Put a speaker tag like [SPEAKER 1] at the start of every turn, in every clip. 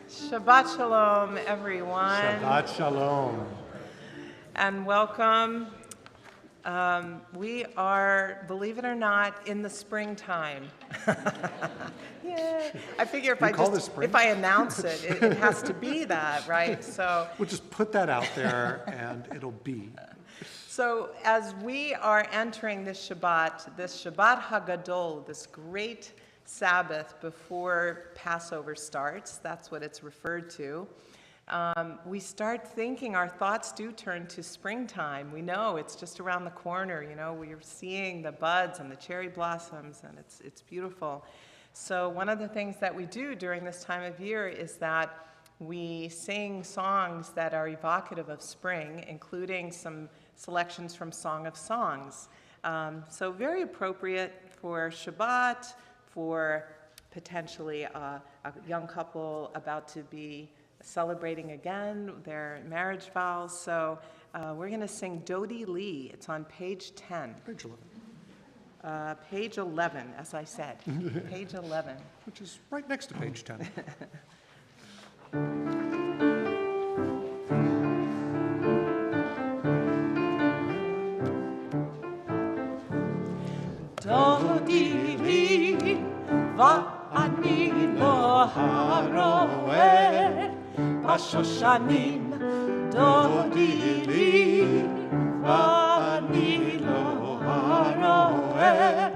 [SPEAKER 1] Shabbat Shalom, everyone.
[SPEAKER 2] Shabbat Shalom.
[SPEAKER 1] And welcome. We are, believe it or not, in the springtime. Yay. I figure if I announce it, it has to be that, right? So
[SPEAKER 2] we'll just put that out there and it'll be.
[SPEAKER 1] So as we are entering this Shabbat HaGadol, this great Sabbath before Passover starts, that's what it's referred to, we start thinking, our thoughts do turn to springtime. We know it's just around the corner, you know, we're seeing the buds and the cherry blossoms, and it's beautiful. So one of the things that we do during this time of year is that we sing songs that are evocative of spring, including some selections from Song of Songs. So very appropriate for Shabbat, for potentially a young couple about to be celebrating again their marriage vows. So we're going to sing Dodi Lee. It's on page 10.
[SPEAKER 2] Page 11.
[SPEAKER 1] Page 11, as I said. Page 11.
[SPEAKER 2] Which is right next to page 10.
[SPEAKER 1] Dodi Lee, ואני לא הרואה בשושנים. דודי לי, ואני לא הרואה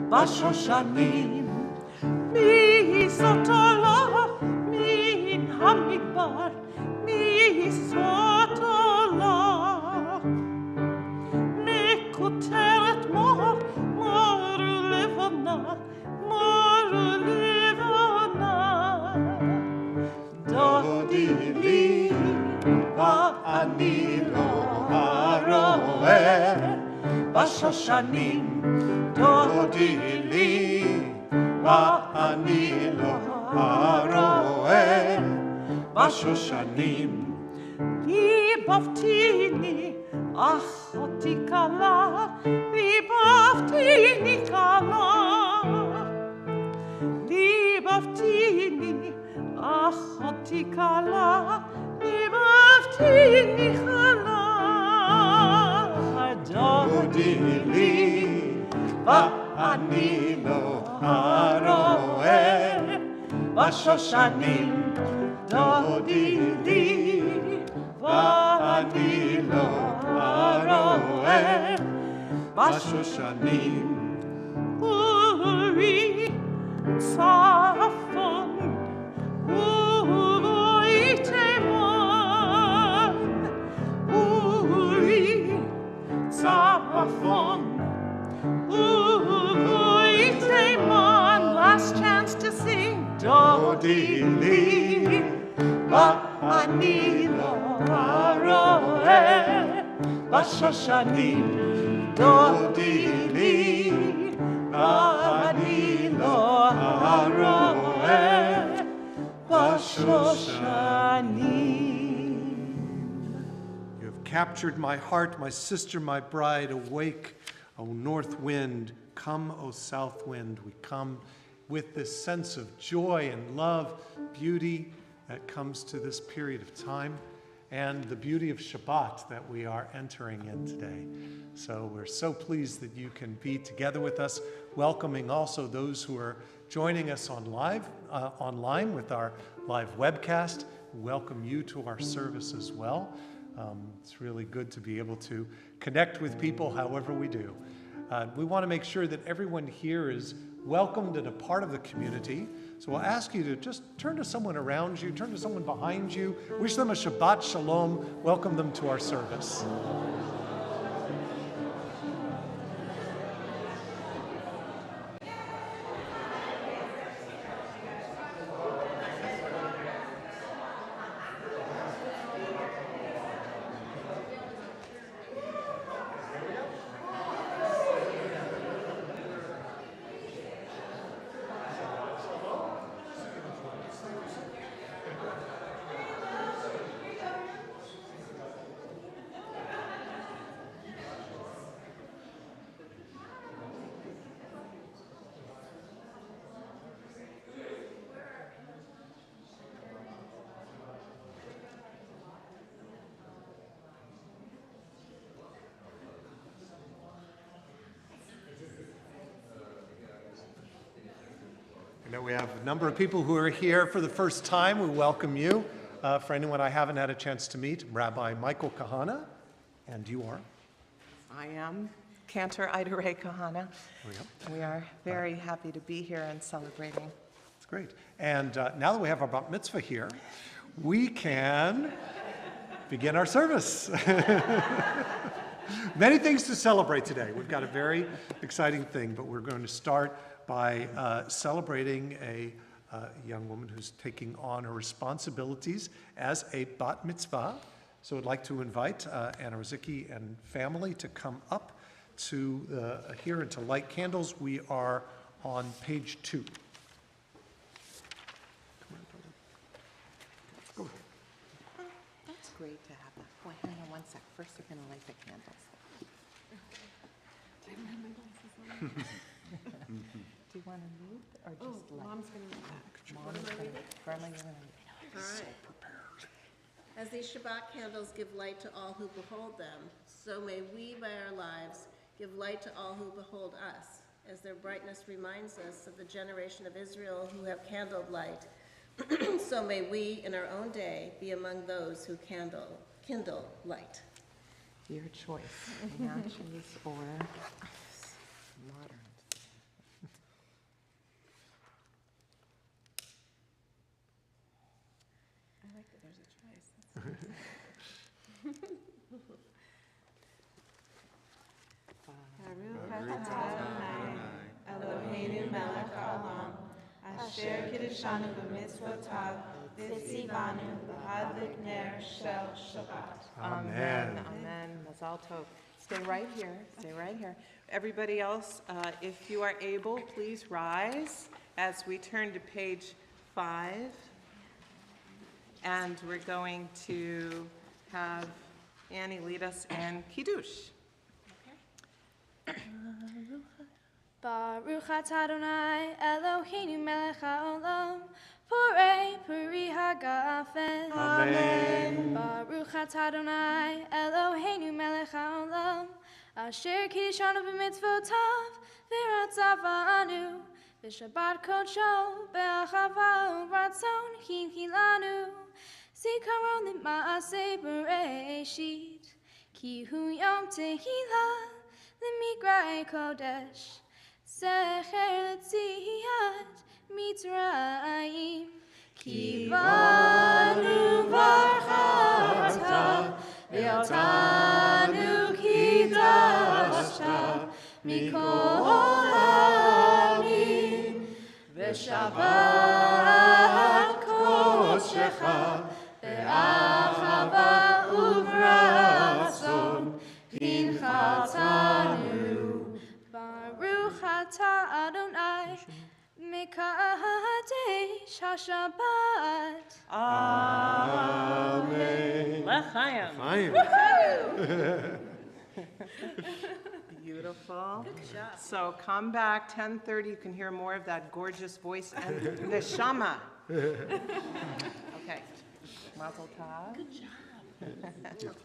[SPEAKER 1] בשושנים. מי זאת עולה מן המדבר, מי זאת עולה מכותרת מור לבנה, מור לבנה. דודי לי ואני לא הרואה בשושנים. דודי לי ואני לא הרואה בשושנים. ליבבתיני אחותי כלה, ליבבתיני כלה. ליבבתיני אחותי כלה, ליבבתיני כלה. דודי לי ואני לא הרואה בשושנים דודי לי, ואני לא ארואה.
[SPEAKER 2] בשושנים
[SPEAKER 1] אורי צפון, אורי תימן, אורי צפון, אורי תימן. Last chance to sing. דודי לי, ואני לא ארואה. בשושנים דודי לי, ואני לא ארואה. בשושנים.
[SPEAKER 2] You have captured my heart, my sister, my bride. Awake, O north wind. Come, O south wind. We come with this sense of joy and love, beauty that comes to this period of time, and the beauty of Shabbat that we are entering in today. So we're so pleased that you can be together with us, welcoming also those who are joining us online with our live webcast. Welcome you to our service as well. It's really good to be able to connect with people however we do. We want to make sure that everyone here is welcomed and a part of the community. So we'll ask you to just turn to someone around you, turn to someone behind you, wish them a Shabbat Shalom, welcome them to our service. I know we have a number of people who are here for the first time. We welcome you. For anyone I haven't had a chance to meet, Rabbi Michael Kahana, and you are?
[SPEAKER 1] I am Cantor Ida Ray Kahana. We are very happy to be here and celebrating.
[SPEAKER 2] That's great. And now that we have our bat mitzvah here, we can begin our service. Many things to celebrate today. We've got a very exciting thing, but we're going to start by celebrating a young woman who's taking on her responsibilities as a bat mitzvah. So I'd like to invite Anna Rozicki and family to come up to here and to light candles. We are on page 2. Go ahead.
[SPEAKER 1] That's great to have that. Wait, hang on one sec. First, you're going to light the candles. Do you want to read or just light?
[SPEAKER 3] Mom's going to read that.
[SPEAKER 1] Mom is going to read. Grandma, you're going to read.
[SPEAKER 3] All right. As these Shabbat candles give light to all who behold them, so may we by our lives give light to all who behold us, as their brightness reminds us of the generation of Israel who have kindled light. So may we in our own day be among those who kindle light.
[SPEAKER 1] Your choice, matches or modern.
[SPEAKER 3] I like that there's a choice. Baruch atah Adonai, Eloheinu melech haolam, asher kiddushanu b'mitzvotav, v'tzivanu l'hadlik ner shel Shabbat.
[SPEAKER 1] Amen. Amen. Mazal tov. Stay right here. Stay right here. Everybody else, if you are able, please rise as we turn to page 5. And we're going to have Annie lead us in Kiddush.
[SPEAKER 4] Baruch atah Adonai Eloheinu melech haolam, Porei peri hagafen.
[SPEAKER 2] Amen.
[SPEAKER 4] Baruch atah Adonai Eloheinu melech haolam, asher kiddushanu b'mitzvotav, v'ratzavanu בשבת קודשו, באחווה וברצון, חינכי לנו, זיכרון למעשה בראשית, כי הוא יום תהילה למקראי קודש, זכר לציאת מצרים. כי בנו ברכת, ואותנו קידשת, מכל העמים, בשבת קודשך, באחווה וברצון, הנחתנו. ברוך אתה אדוני, מקדש השבת.
[SPEAKER 1] Amen. L'chaim. Beautiful.
[SPEAKER 3] Good job.
[SPEAKER 1] So come back 10:30. You can hear more of that gorgeous voice and neshama. Okay. Mazel tov.
[SPEAKER 3] Good job.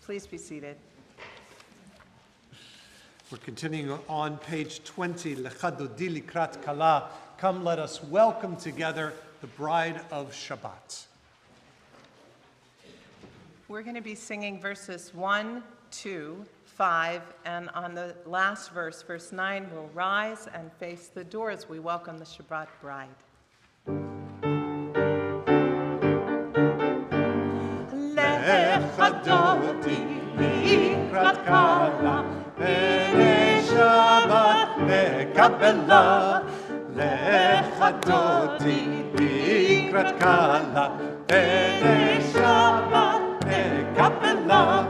[SPEAKER 1] Please be seated.
[SPEAKER 2] We're continuing on page 20, Lechadodi Likrat Kala. Come, let us welcome together the bride of Shabbat.
[SPEAKER 1] We're going to be singing verses 1, 2, 5, and on the last verse, verse 9, we'll rise and face the door as we welcome the Shabbat bride.
[SPEAKER 2] Lechadodi Likrat Kala, B'nei Shabbat Kabbalat. Lechadodi Likrat Kala, B'nei Shabbat Kabbalat.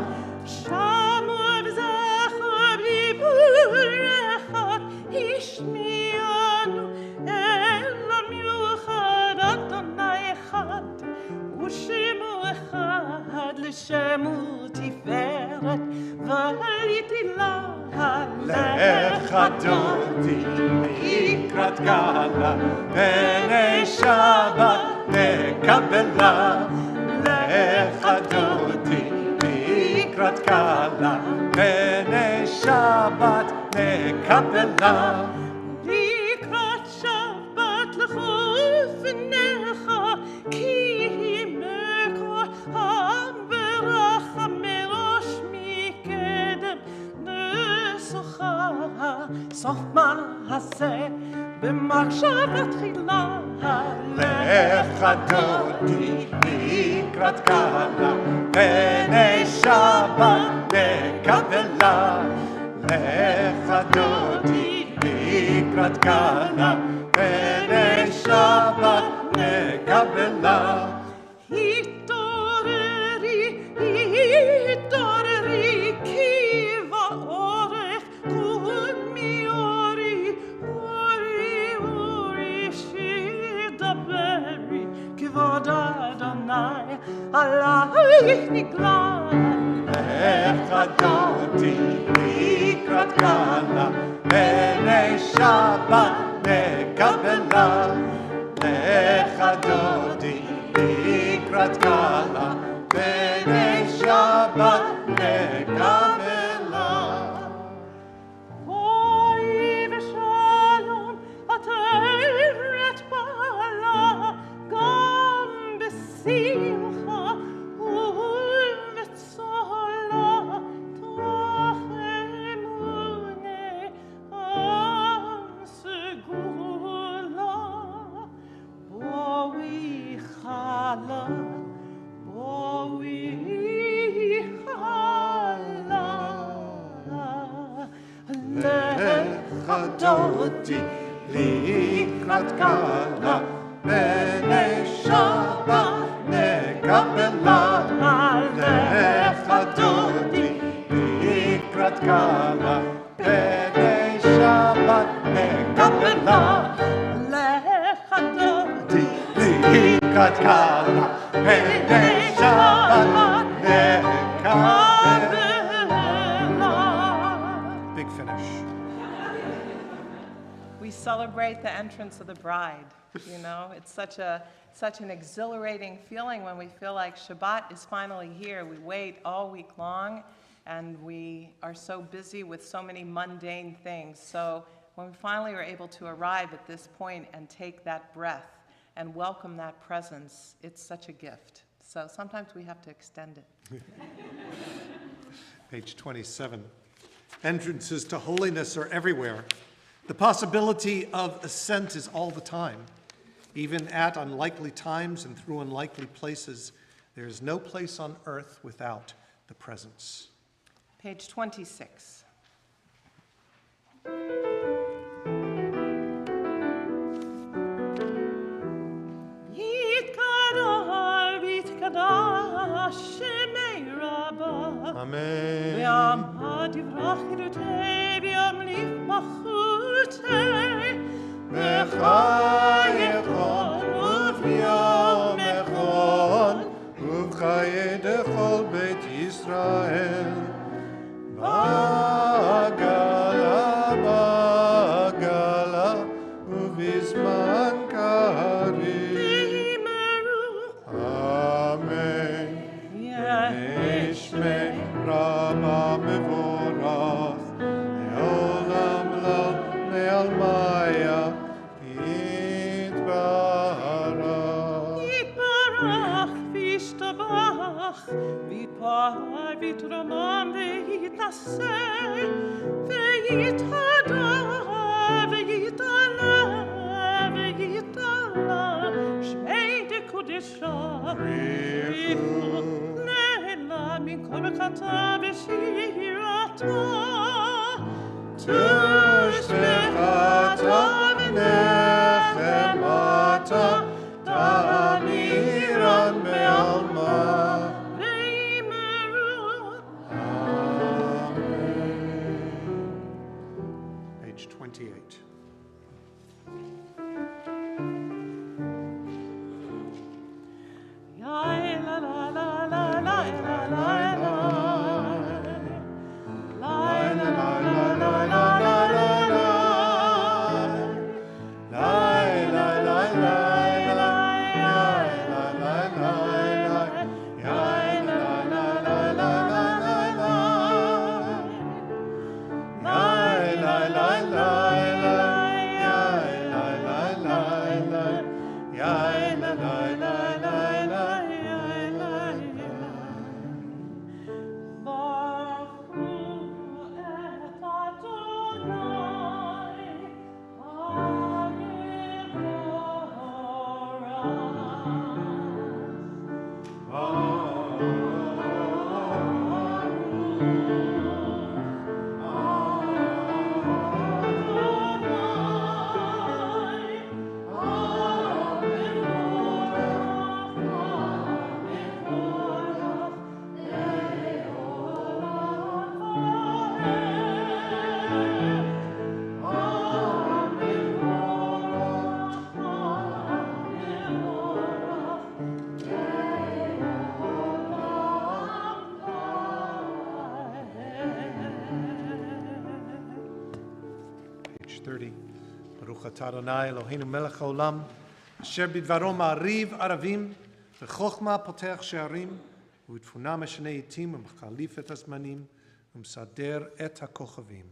[SPEAKER 1] Shamu v'zachor b'burechot, ishmianu elam yuchad Adonai echad, u'shemu echad l'shemu tiferet, v'hariti laha
[SPEAKER 2] Lechadodi Likrat Kala, B'nei Shabbat Kabbalat. Lechadodi Likrat Kala, B'nei Shabbat Kabbalat.
[SPEAKER 1] Likrat Shabbat l'chufnecha, ki himeka ha'beracha merosh mikedem nesocha, sof ma'aseh b'machshavat tchila.
[SPEAKER 2] Lechadodi Likrat Kala, B'nei Shabbat Kabbalat. Lechadodi Likrat Kala, B'nei Shabbat Kabbalat.
[SPEAKER 1] Hitoreri, hitoreri, ki va'orech kun miori, uri shidaberi, kivod Adonai, alayich nigla.
[SPEAKER 2] Lechadodi Likrat Kala, B'nei Shabbat Kabbalat. Lechadodi Likrat Kala, B'nei Shabbat Kabbalat.
[SPEAKER 1] Oy v'shalom, ateret bala, gam b'simcha, u'v'tzola, toch emunei, am segula. Bo'i chala, bo'i chala.
[SPEAKER 2] Lechadodi Likrat Kala, B'nei Shabbat Kabbalat. Lechadodi Likrat Kala, B'nei Shabbat Kabbalat.
[SPEAKER 1] Lechadodi
[SPEAKER 2] Likrat Kala, B'nei Shabbat Kabbalat. Big finish.
[SPEAKER 1] We celebrate the entrance of the bride. You know, it's such an exhilarating feeling when we feel like Shabbat is finally here. We wait all week long, and we are so busy with so many mundane things. So when we finally are able to arrive at this point and take that breath and welcome that presence, it's such a gift. So sometimes we have to extend it.
[SPEAKER 2] Page 27. Entrances to holiness are everywhere. The possibility of ascent is all the time. Even at unlikely times and through unlikely places, there is no place on earth without the presence.
[SPEAKER 1] Page 26.
[SPEAKER 2] ובחיי דכל בית ישראל. בעגלה, בעגלה, ובזמן קריב. אמן. נשמע רבה מבורך, לעולם לא נעלמיה, יתברך.
[SPEAKER 1] יתברך וישתבח, ויתפאר ויתרומם ויתנשא, ויתהדר ויתעלה ויתעלה, שמי דקודשה. לעילה מכל ברכתה ושירתה, תושבחתה ונחמתה, תאמירן בעלמה.
[SPEAKER 2] Page 28. Page 30. Baruch atah Adonai Eloheinu melech haolam, asher bidvaro ma'ariv aravim, v'chochma potech she'arim, u'b'tfuna meshanei yitim, u'mechalif et hazmanim, u'msader et hakochavim.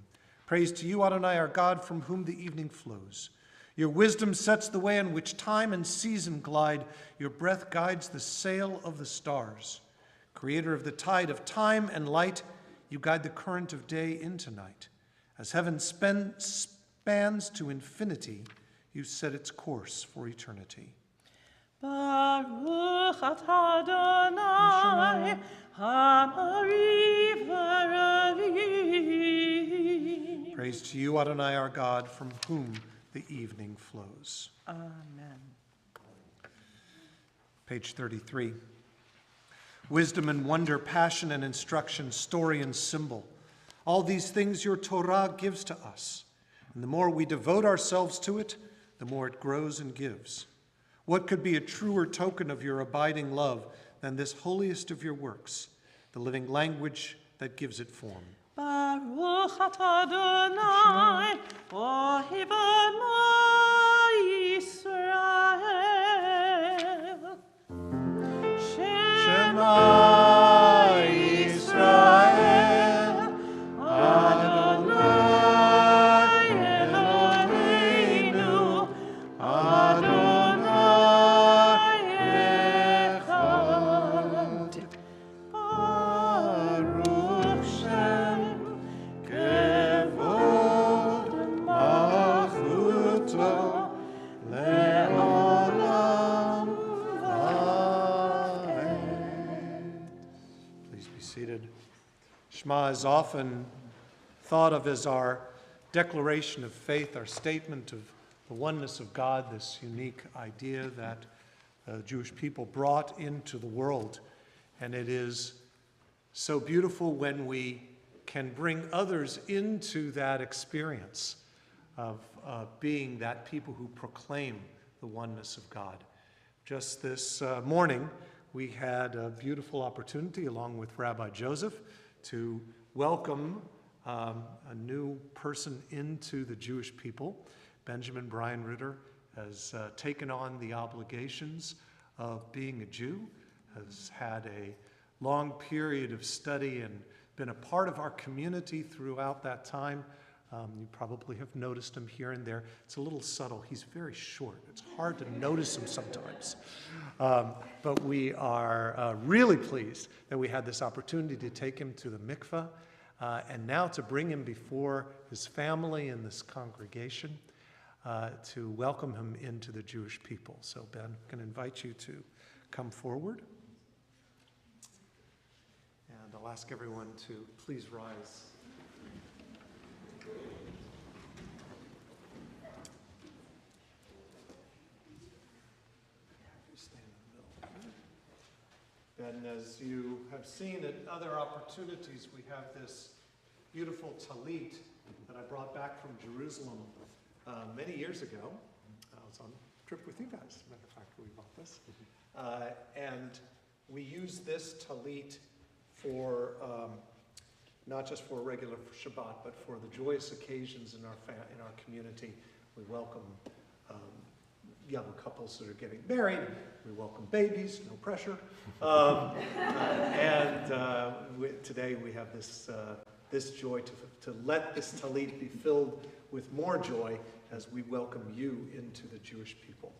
[SPEAKER 2] Praise to you, Adonai, our God, from whom the evening flows. Your wisdom sets the way on which time and season glide. Your breath guides the sail of the stars. Creator of the tide of time and light, you guide the current of day into night. As heaven spans to infinity, you set its course for eternity.
[SPEAKER 1] Baruch atah Adonai, ha'mariv ha'ravim.
[SPEAKER 2] Praise to you, Adonai, our God, from whom the evening flows.
[SPEAKER 1] Amen.
[SPEAKER 2] Page 33. Wisdom and wonder, passion and instruction, story and symbol. All these things your Torah gives to us. And the more we devote ourselves to it, the more it grows and gives. What could be a truer token of your abiding love than this holiest of your works, the living language that gives it form?
[SPEAKER 1] Baruch atah Adonai, ohev amo Yisrael.
[SPEAKER 2] Shema Yisrael. Shema is often thought of as our declaration of faith, our statement of the oneness of God, this unique idea that the Jewish people brought into the world. And it is so beautiful when we can bring others into that experience of being that people who proclaim the oneness of God. Just this morning, we had a beautiful opportunity, along with Rabbi Joseph, to welcome a new person into the Jewish people. Benjamin Brian Ritter has taken on the obligations of being a Jew, has had a long period of study and been a part of our community throughout that time. You probably have noticed him here and there. It's a little subtle. He's very short. It's hard to notice him sometimes. But we are really pleased that we had this opportunity to take him to the mikveh and now to bring him before his family and this congregation to welcome him into the Jewish people. So Ben, I'm going to invite you to come forward. And I'll ask everyone to please rise. And as you have seen at other opportunities, we have this beautiful talit that I brought back from Jerusalem many years ago. I was on a trip with you guys, as a matter of fact, we bought this. And we use this talit for, not just for regular Shabbat, but for the joyous occasions in our community. We welcome young couples that are getting married. We welcome babies, no pressure. Today we have this joy to let this talit be filled with more joy as we welcome you into the Jewish people.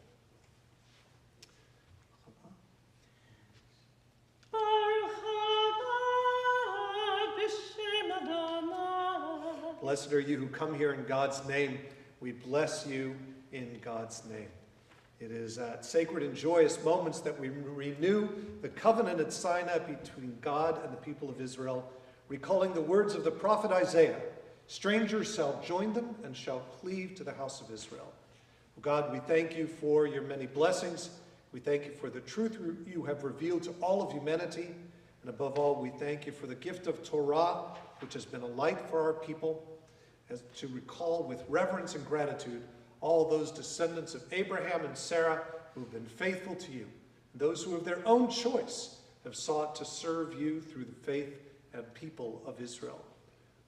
[SPEAKER 2] Blessed are you who come here in God's name. We bless you in God's name. It is at sacred and joyous moments that we renew the covenant at Sinai between God and the people of Israel, recalling the words of the prophet Isaiah, "Strangers shall join them and shall cleave to the house of Israel." God, we thank you for your many blessings. We thank you for the truth you have revealed to all of humanity. And above all, we thank you for the gift of Torah, which has been a light for our people, as to recall with reverence and gratitude all those descendants of Abraham and Sarah who have been faithful to you, and those who of their own choice have sought to serve you through the faith and people of Israel.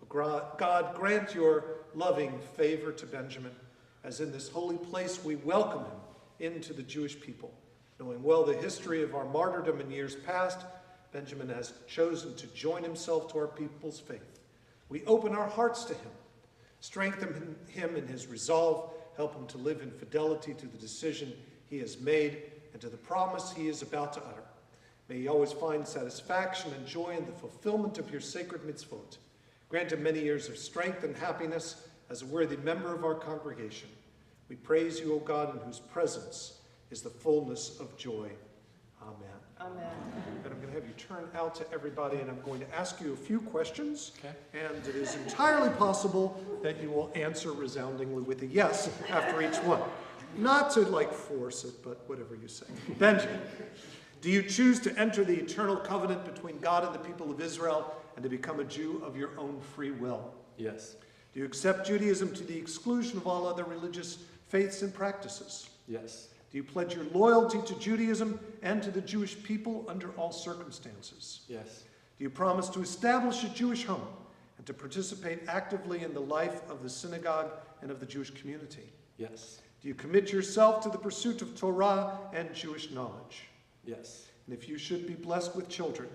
[SPEAKER 2] God, grant your loving favor to Benjamin, as in this holy place we welcome him into the Jewish people. Knowing well the history of our martyrdom in years past, Benjamin has chosen to join himself to our people's faith. We open our hearts to him, strengthen him in his resolve, help him to live in fidelity to the decision he has made and to the promise he is about to utter. May he always find satisfaction and joy in the fulfillment of your sacred mitzvot. Grant him many years of strength and happiness as a worthy member of our congregation. We praise you, O God, in whose presence is the fullness of joy. Amen.
[SPEAKER 1] Amen.
[SPEAKER 2] And I'm going to have you turn out to everybody, and I'm going to ask you a few questions.
[SPEAKER 5] Okay.
[SPEAKER 2] And it is entirely possible that you will answer resoundingly with a yes after each one. Not to, force it, but whatever you say. Benjamin, do you choose to enter the eternal covenant between God and the people of Israel and to become a Jew of your own free will?
[SPEAKER 5] Yes.
[SPEAKER 2] Do you accept Judaism to the exclusion of all other religious faiths and practices?
[SPEAKER 5] Yes.
[SPEAKER 2] Do you pledge your loyalty to Judaism and to the Jewish people under all circumstances?
[SPEAKER 5] Yes.
[SPEAKER 2] Do you promise to establish a Jewish home and to participate actively in the life of the synagogue and of the Jewish community?
[SPEAKER 5] Yes.
[SPEAKER 2] Do you commit yourself to the pursuit of Torah and Jewish knowledge?
[SPEAKER 5] Yes.
[SPEAKER 2] And if you should be blessed with children,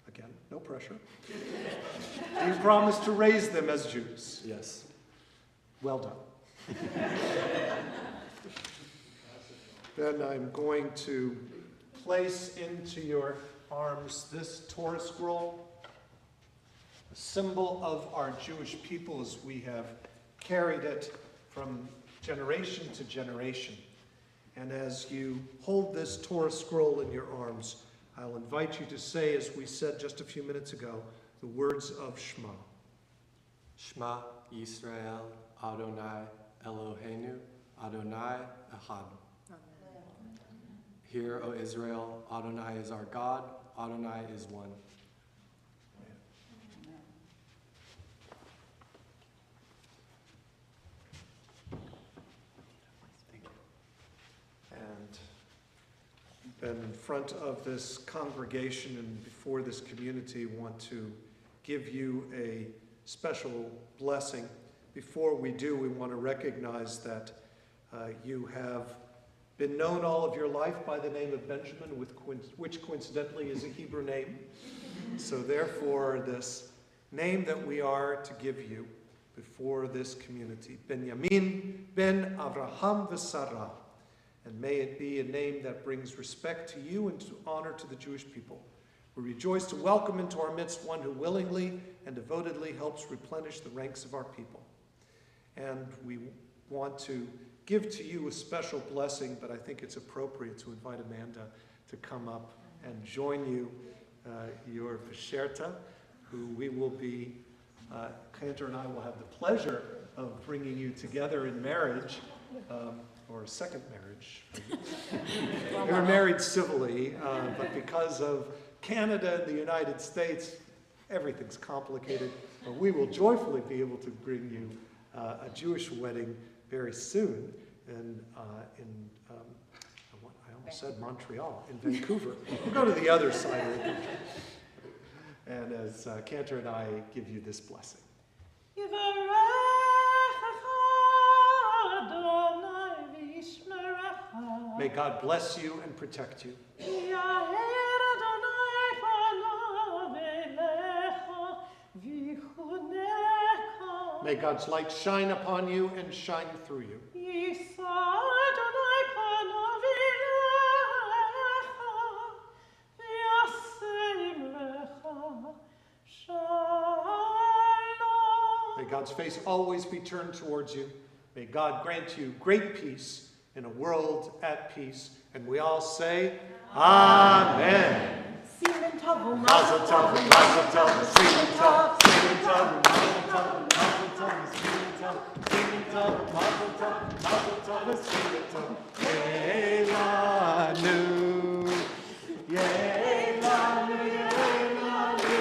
[SPEAKER 2] again, no pressure, do you promise to raise them as Jews?
[SPEAKER 5] Yes.
[SPEAKER 2] Well done. Then I'm going to place into your arms this Torah scroll, a symbol of our Jewish people as we have carried it from generation to generation. And as you hold this Torah scroll in your arms, I'll invite you to say, as we said just a few minutes ago, the words of Shema.
[SPEAKER 5] Shema Yisrael, Adonai Eloheinu, Adonai Echad. Hear, O Israel, Adonai is our God, Adonai is one.
[SPEAKER 2] And then in front of this congregation and before this community, want to give you a special blessing. Before we do, we want to recognize that you have been known all of your life by the name of Benjamin, which coincidentally is a Hebrew name. So therefore, this name that we are to give you before this community, Benjamin ben Avraham v'Sarah, and may it be a name that brings respect to you and to honor to the Jewish people. We rejoice to welcome into our midst one who willingly and devotedly helps replenish the ranks of our people. And we want to give to you a special blessing, but I think it's appropriate to invite Amanda to come up and join you, your Vesherta, who we will be, Cantor and I will have the pleasure of bringing you together in marriage, or a second marriage. We were married civilly, but because of Canada and the United States, everything's complicated. But we will joyfully be able to bring you a Jewish wedding very soon I almost said Montreal, in Vancouver. We'll go to the other side of the country. And as Cantor and I give you this blessing. May God bless you and protect you. May God's light shine upon you and shine through you. May God's face always be turned towards you. May God grant you great peace in a world at peace. And we all say, Amen. Mazel tov, mazel tov, sing tov, sing tov, mazel tov, mazel tov, sing tov, sing tov, mazel tov, sing tov, Yeilanu, Yeilanu, Yeilanu,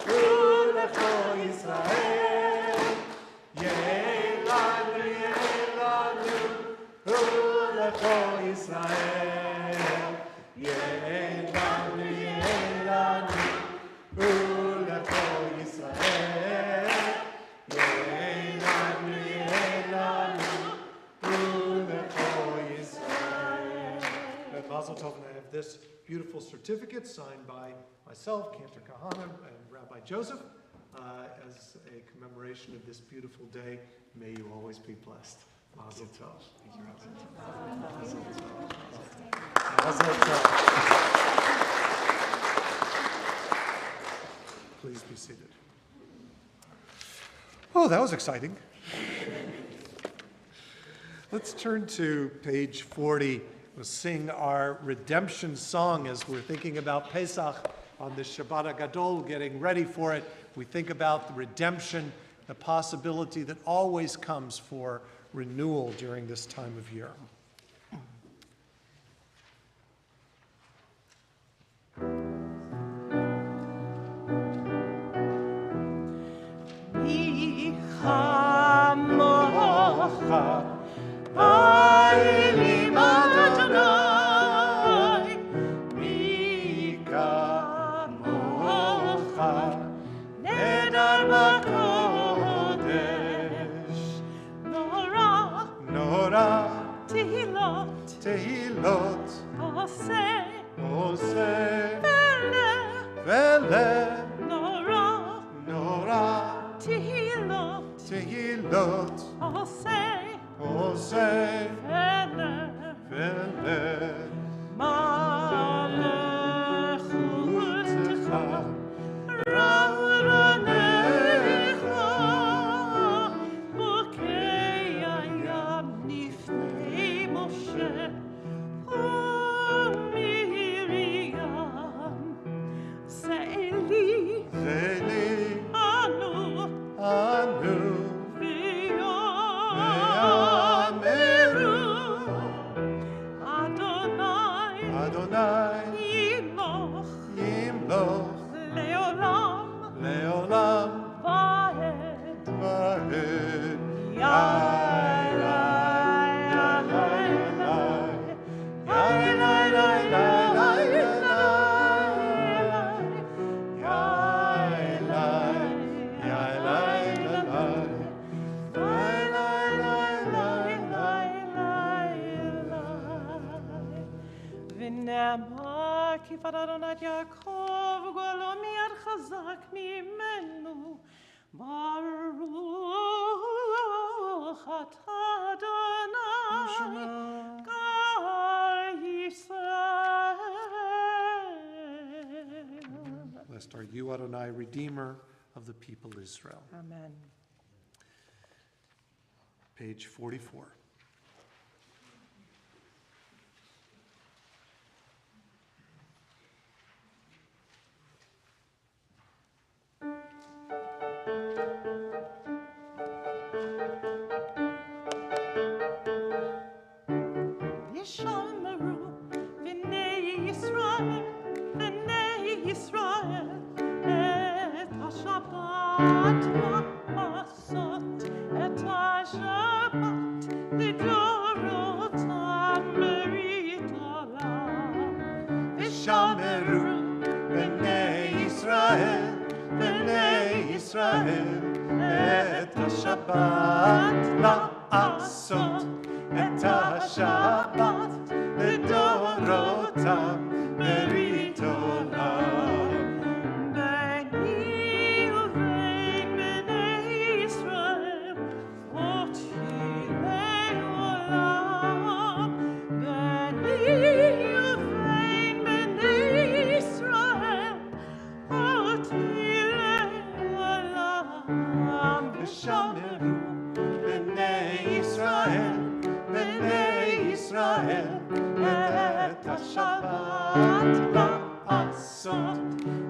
[SPEAKER 2] Ulecho Yisrael, Yeilanu, Yeilanu, Ulecho Yisrael, Yeilanu, Yeilanu, Ulecho Yisrael, Yeilanu, Yeilanu, Ulecho Yisrael. At Mazel Tov, and I have this beautiful certificate signed by myself, Cantor Kahana, and Rabbi Joseph, as a commemoration of this beautiful day. May you always be blessed. Mazel Tov. Thank you, Rabbi. Mazel Tov. Mazel Tov. Please be seated. Oh, that was exciting. Let's turn to page 40. We'll sing our redemption song as we're thinking about Pesach on the Shabbat HaGadol, getting ready for it. We think about the redemption, the possibility that always comes for renewal during this time of year. Tehilot, Oseh, Vele, Nora, Tehilot, Oseh, Vele, Malechutecha, Ra'uranecha, Bokei hayam nifnei Moshe, Miriam, Ze'eli,
[SPEAKER 1] ונאמר כי פר אדוני את יעקב וגואלו מיד חזק ממנו ברוך אתה אדוני גאל ישראל.
[SPEAKER 2] Blessed are you, Adonai, Redeemer of the people Israel.
[SPEAKER 1] Amen.
[SPEAKER 2] Page 44. את השבת לעשות, את השבת לדורותם ברית עולם.
[SPEAKER 1] ביני ובין בני ישראל אותי לעולם. ביני ובין בני ישראל אותי לעולם. ושמרו בני ישראל את השבת לעשות,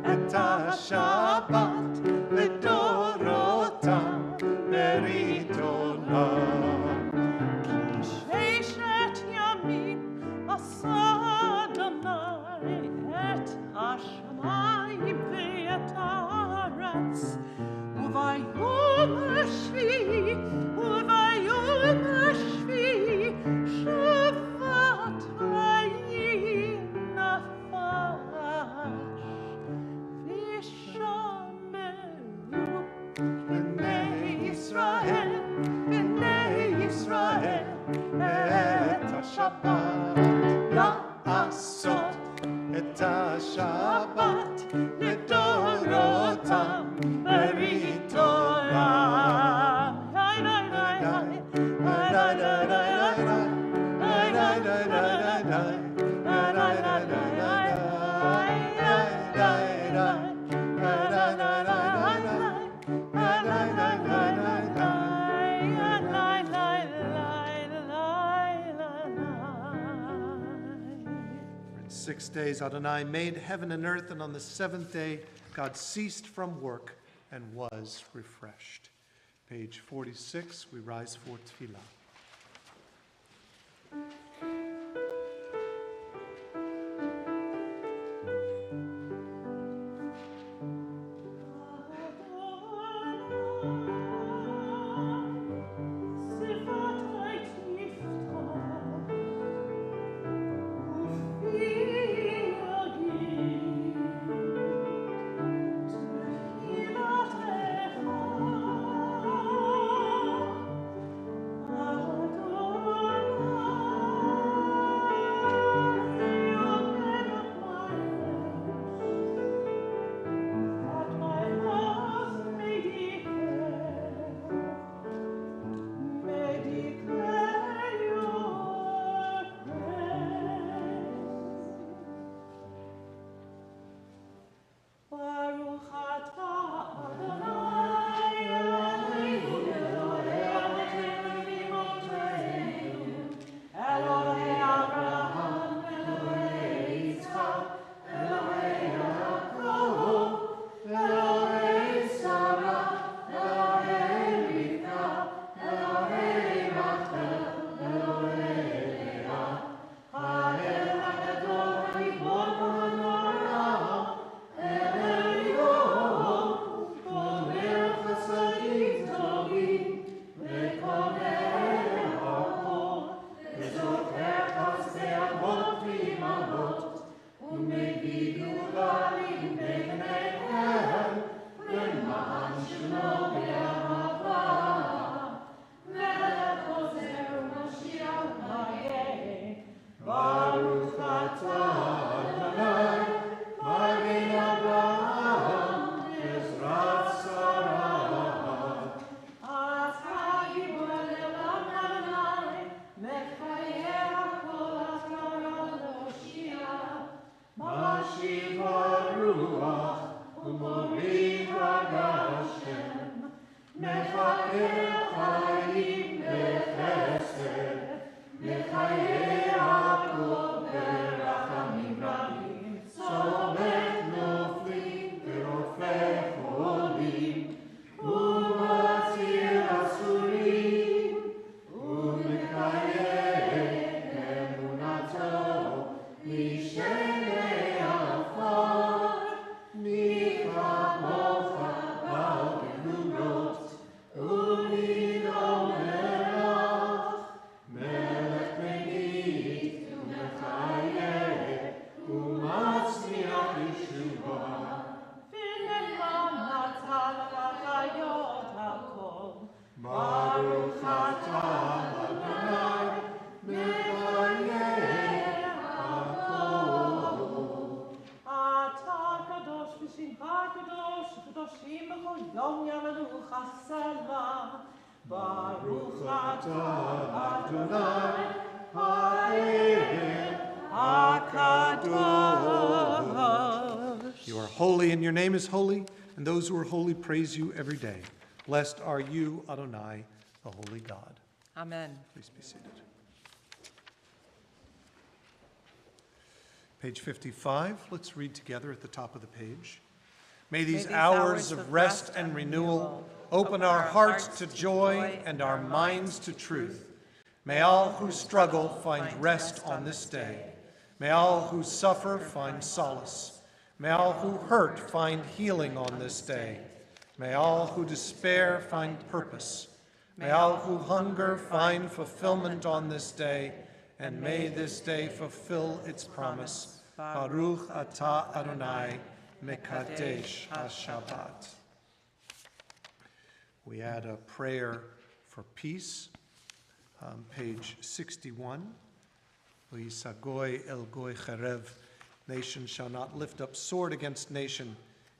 [SPEAKER 1] את השבת לדורותם ברית עולם. כי ששת ימים עשה אדוני את השמיים ואת הארץ, וביום השביעי שבת ויהי נפש. ושמרו בני ישראל את השבת לעשות, את השבת לדורותם ברית עולם.
[SPEAKER 2] In 6 days Adonai made heaven and earth, and on the seventh day God ceased from work and was refreshed. Page 46, we rise for tefillah.
[SPEAKER 1] Oh
[SPEAKER 2] You are holy, and your name is holy, and those who are holy praise you every day. Blessed are you, Adonai, the holy God.
[SPEAKER 1] Amen.
[SPEAKER 2] Please be seated. Page 55. Let's read together at the top of the page. May these hours of rest and renewal open our hearts to joy and our minds to truth. May all who struggle find rest on this day. May all who suffer find solace. May all who hurt find healing on this day. May all who despair find purpose. May all who hunger find fulfillment on this day, and may this day fulfill its promise. Baruch atah Adonai, Mekadesh HaShabbat. We add a prayer for peace, page 61. V'yisagoy el goy cherev, nation shall not lift up sword against nation,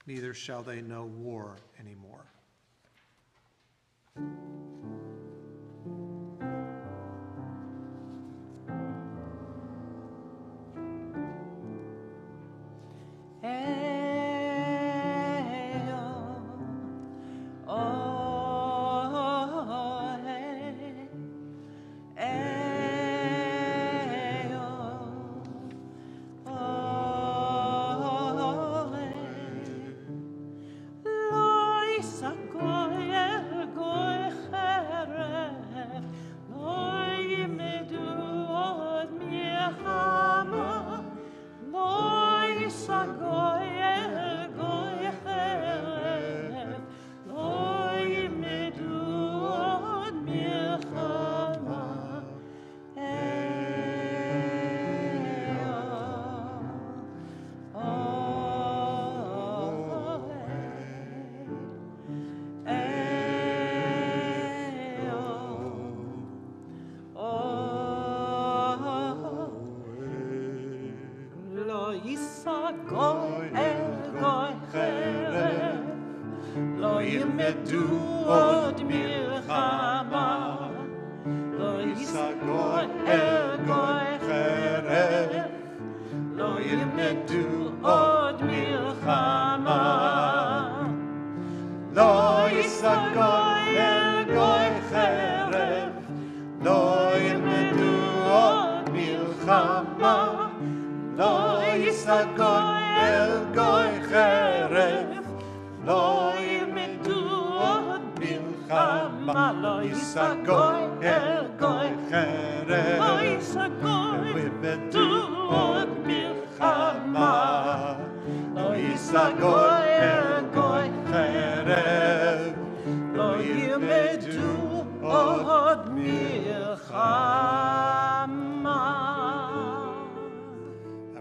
[SPEAKER 2] neither shall they know war anymore.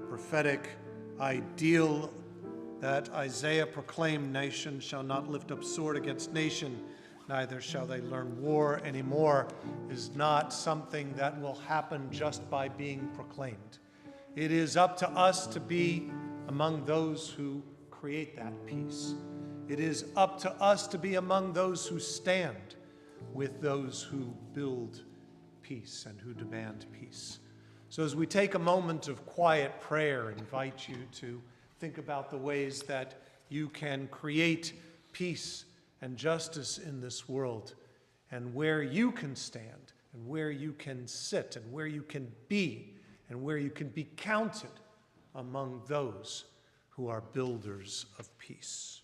[SPEAKER 2] Prophetic ideal that Isaiah proclaimed, nation shall not lift up sword against nation, neither shall they learn war anymore, is not something that will happen just by being proclaimed. It is up to us to be among those who create that peace. It is up to us to be among those who stand with those who build peace and who demand peace. So as we take a moment of quiet prayer, I invite you to think about the ways that you can create peace and justice in this world, and where you can stand and where you can sit and where you can be and where you can be counted among those who are builders of peace.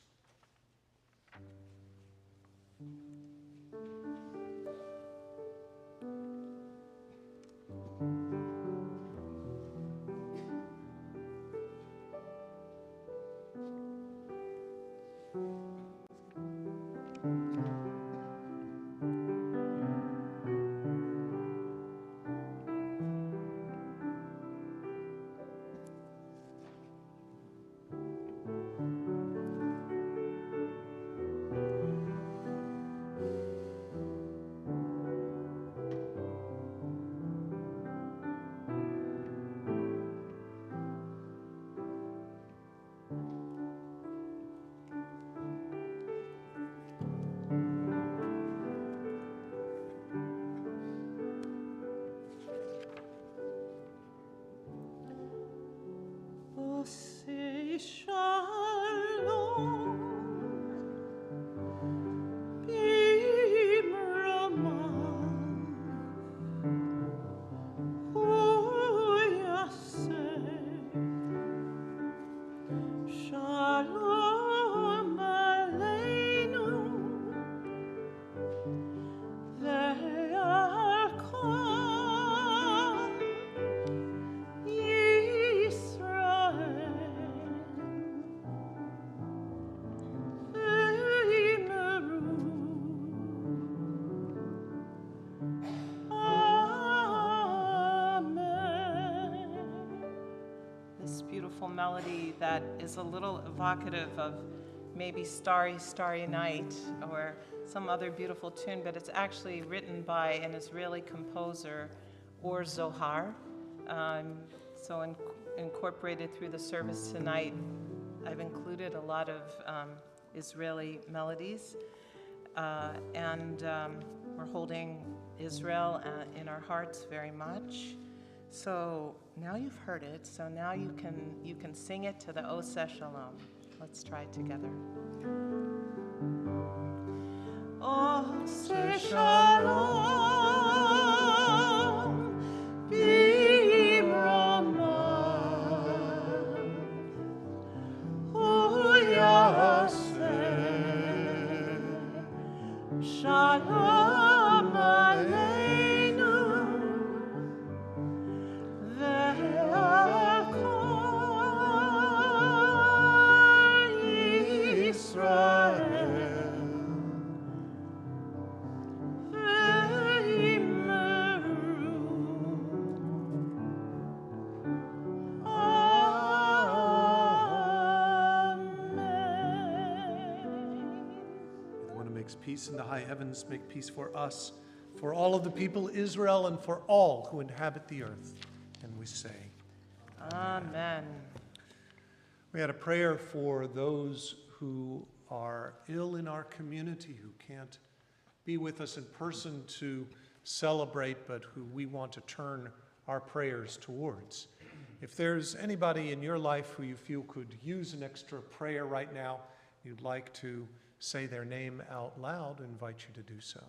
[SPEAKER 6] Say shalom, bimrama, huyaseh, shalom aleinu, ve'al kol Yisrael.
[SPEAKER 1] This beautiful melody that is a little evocative of maybe Starry, Starry Night or some other beautiful tune, but it's actually written by an Israeli composer, Or Zohar. Incorporated through the service tonight, I've included a lot of Israeli melodies, and we're holding Israel in our hearts very much. So now you've heard it, so now you can sing it to the Oseh Shalom. Let's try it together. Oseh Shalom, bimrama, huyaseh, shalom aleinu, ve'al kol Yisrael.
[SPEAKER 2] Peace in the high heavens, make peace for us, for all of the people Israel, and for all who inhabit the earth. And we say,
[SPEAKER 1] Amen.
[SPEAKER 2] We had a prayer for those who are ill in our community, who can't be with us in person to celebrate, but who we want to turn our prayers towards. If there's anybody in your life who you feel could use an extra prayer right now, you'd like to say their name out loud, I invite you to do so.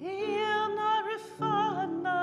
[SPEAKER 6] Ena rifana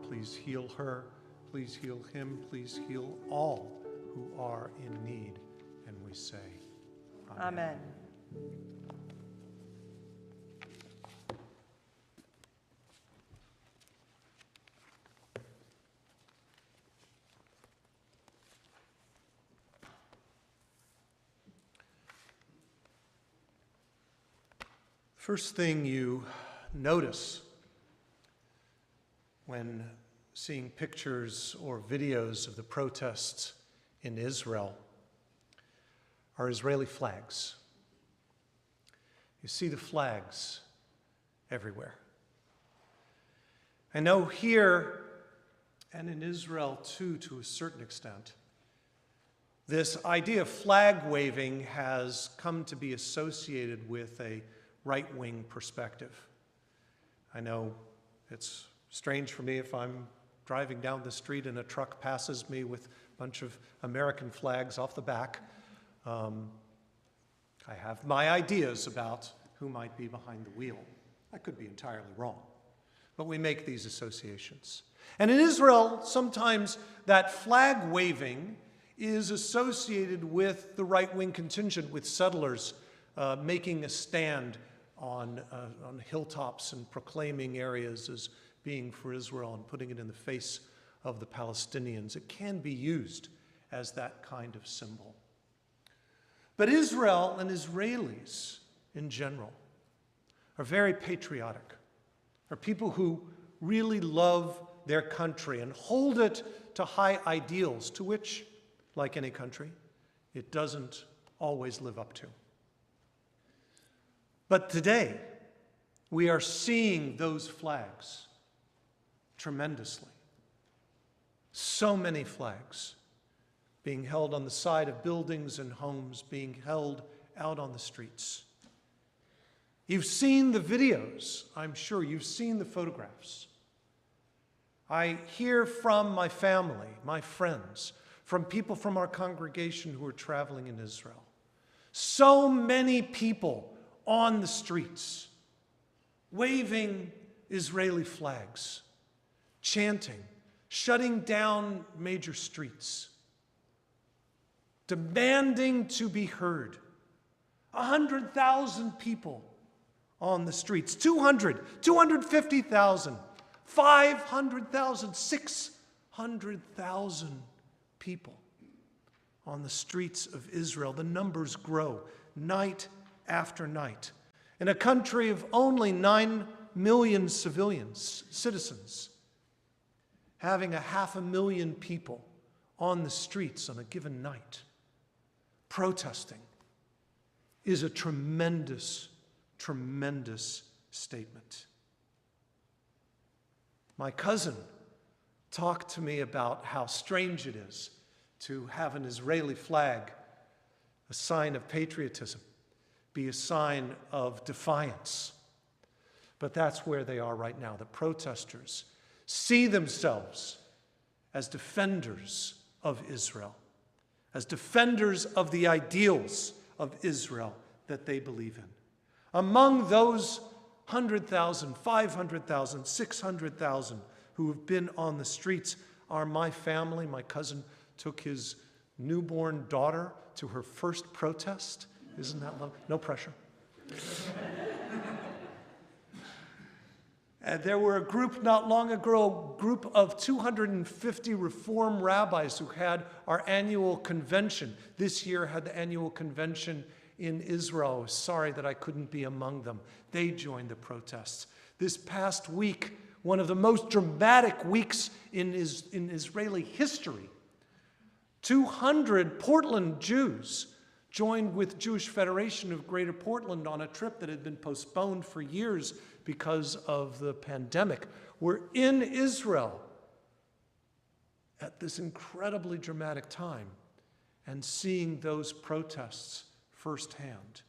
[SPEAKER 2] please heal her. Please heal him. Please heal all who are in need. And we say,
[SPEAKER 1] Amen.
[SPEAKER 2] First thing you notice when seeing pictures or videos of the protests in Israel are Israeli flags. You see the flags everywhere. I know here and in Israel too, to a certain extent, this idea of flag waving has come to be associated with a right-wing perspective. I know it's strange for me if I'm driving down the street and a truck passes me with a bunch of American flags off the back. I have my ideas about who might be behind the wheel. I could be entirely wrong, but we make these associations. And in Israel, sometimes that flag waving is associated with the right-wing contingent, with settlers making a stand on hilltops and proclaiming areas as being for Israel and putting it in the face of the Palestinians. It can be used as that kind of symbol. But Israel and Israelis in general are very patriotic, are people who really love their country and hold it to high ideals to which, like any country, it doesn't always live up to. But today, we are seeing those flags tremendously. So many flags being held on the side of buildings and homes, being held out on the streets. You've seen the videos, I'm sure. You've seen the photographs. I hear from my family, my friends, from people from our congregation who are traveling in Israel. So many people on the streets, waving Israeli flags, chanting, shutting down major streets, demanding to be heard. 100,000 people on the streets, 200, 250,000, 500,000, 600,000 people on the streets of Israel. The numbers grow night after night. In a country of only 9 million citizens, having 500,000 people on the streets on a given night, protesting, is a tremendous, tremendous statement. My cousin talked to me about how strange it is to have an Israeli flag, a sign of patriotism, be a sign of defiance. But that's where they are right now. The protesters see themselves as defenders of Israel, as defenders of the ideals of Israel that they believe in. Among those 100,000, 500,000, 600,000 who have been on the streets are my family. My cousin took his newborn daughter to her first protest. Isn't that lovely? No pressure. And there were a group not long ago, a group of 250 Reform rabbis who had our annual convention. This year had the annual convention in Israel. I was sorry that I couldn't be among them. They joined the protests. This past week, one of the most dramatic weeks in Israeli history, 200 Portland Jews joined with Jewish Federation of Greater Portland on a trip that had been postponed for years because of the pandemic. We're in Israel at this incredibly dramatic time and seeing those protests firsthand.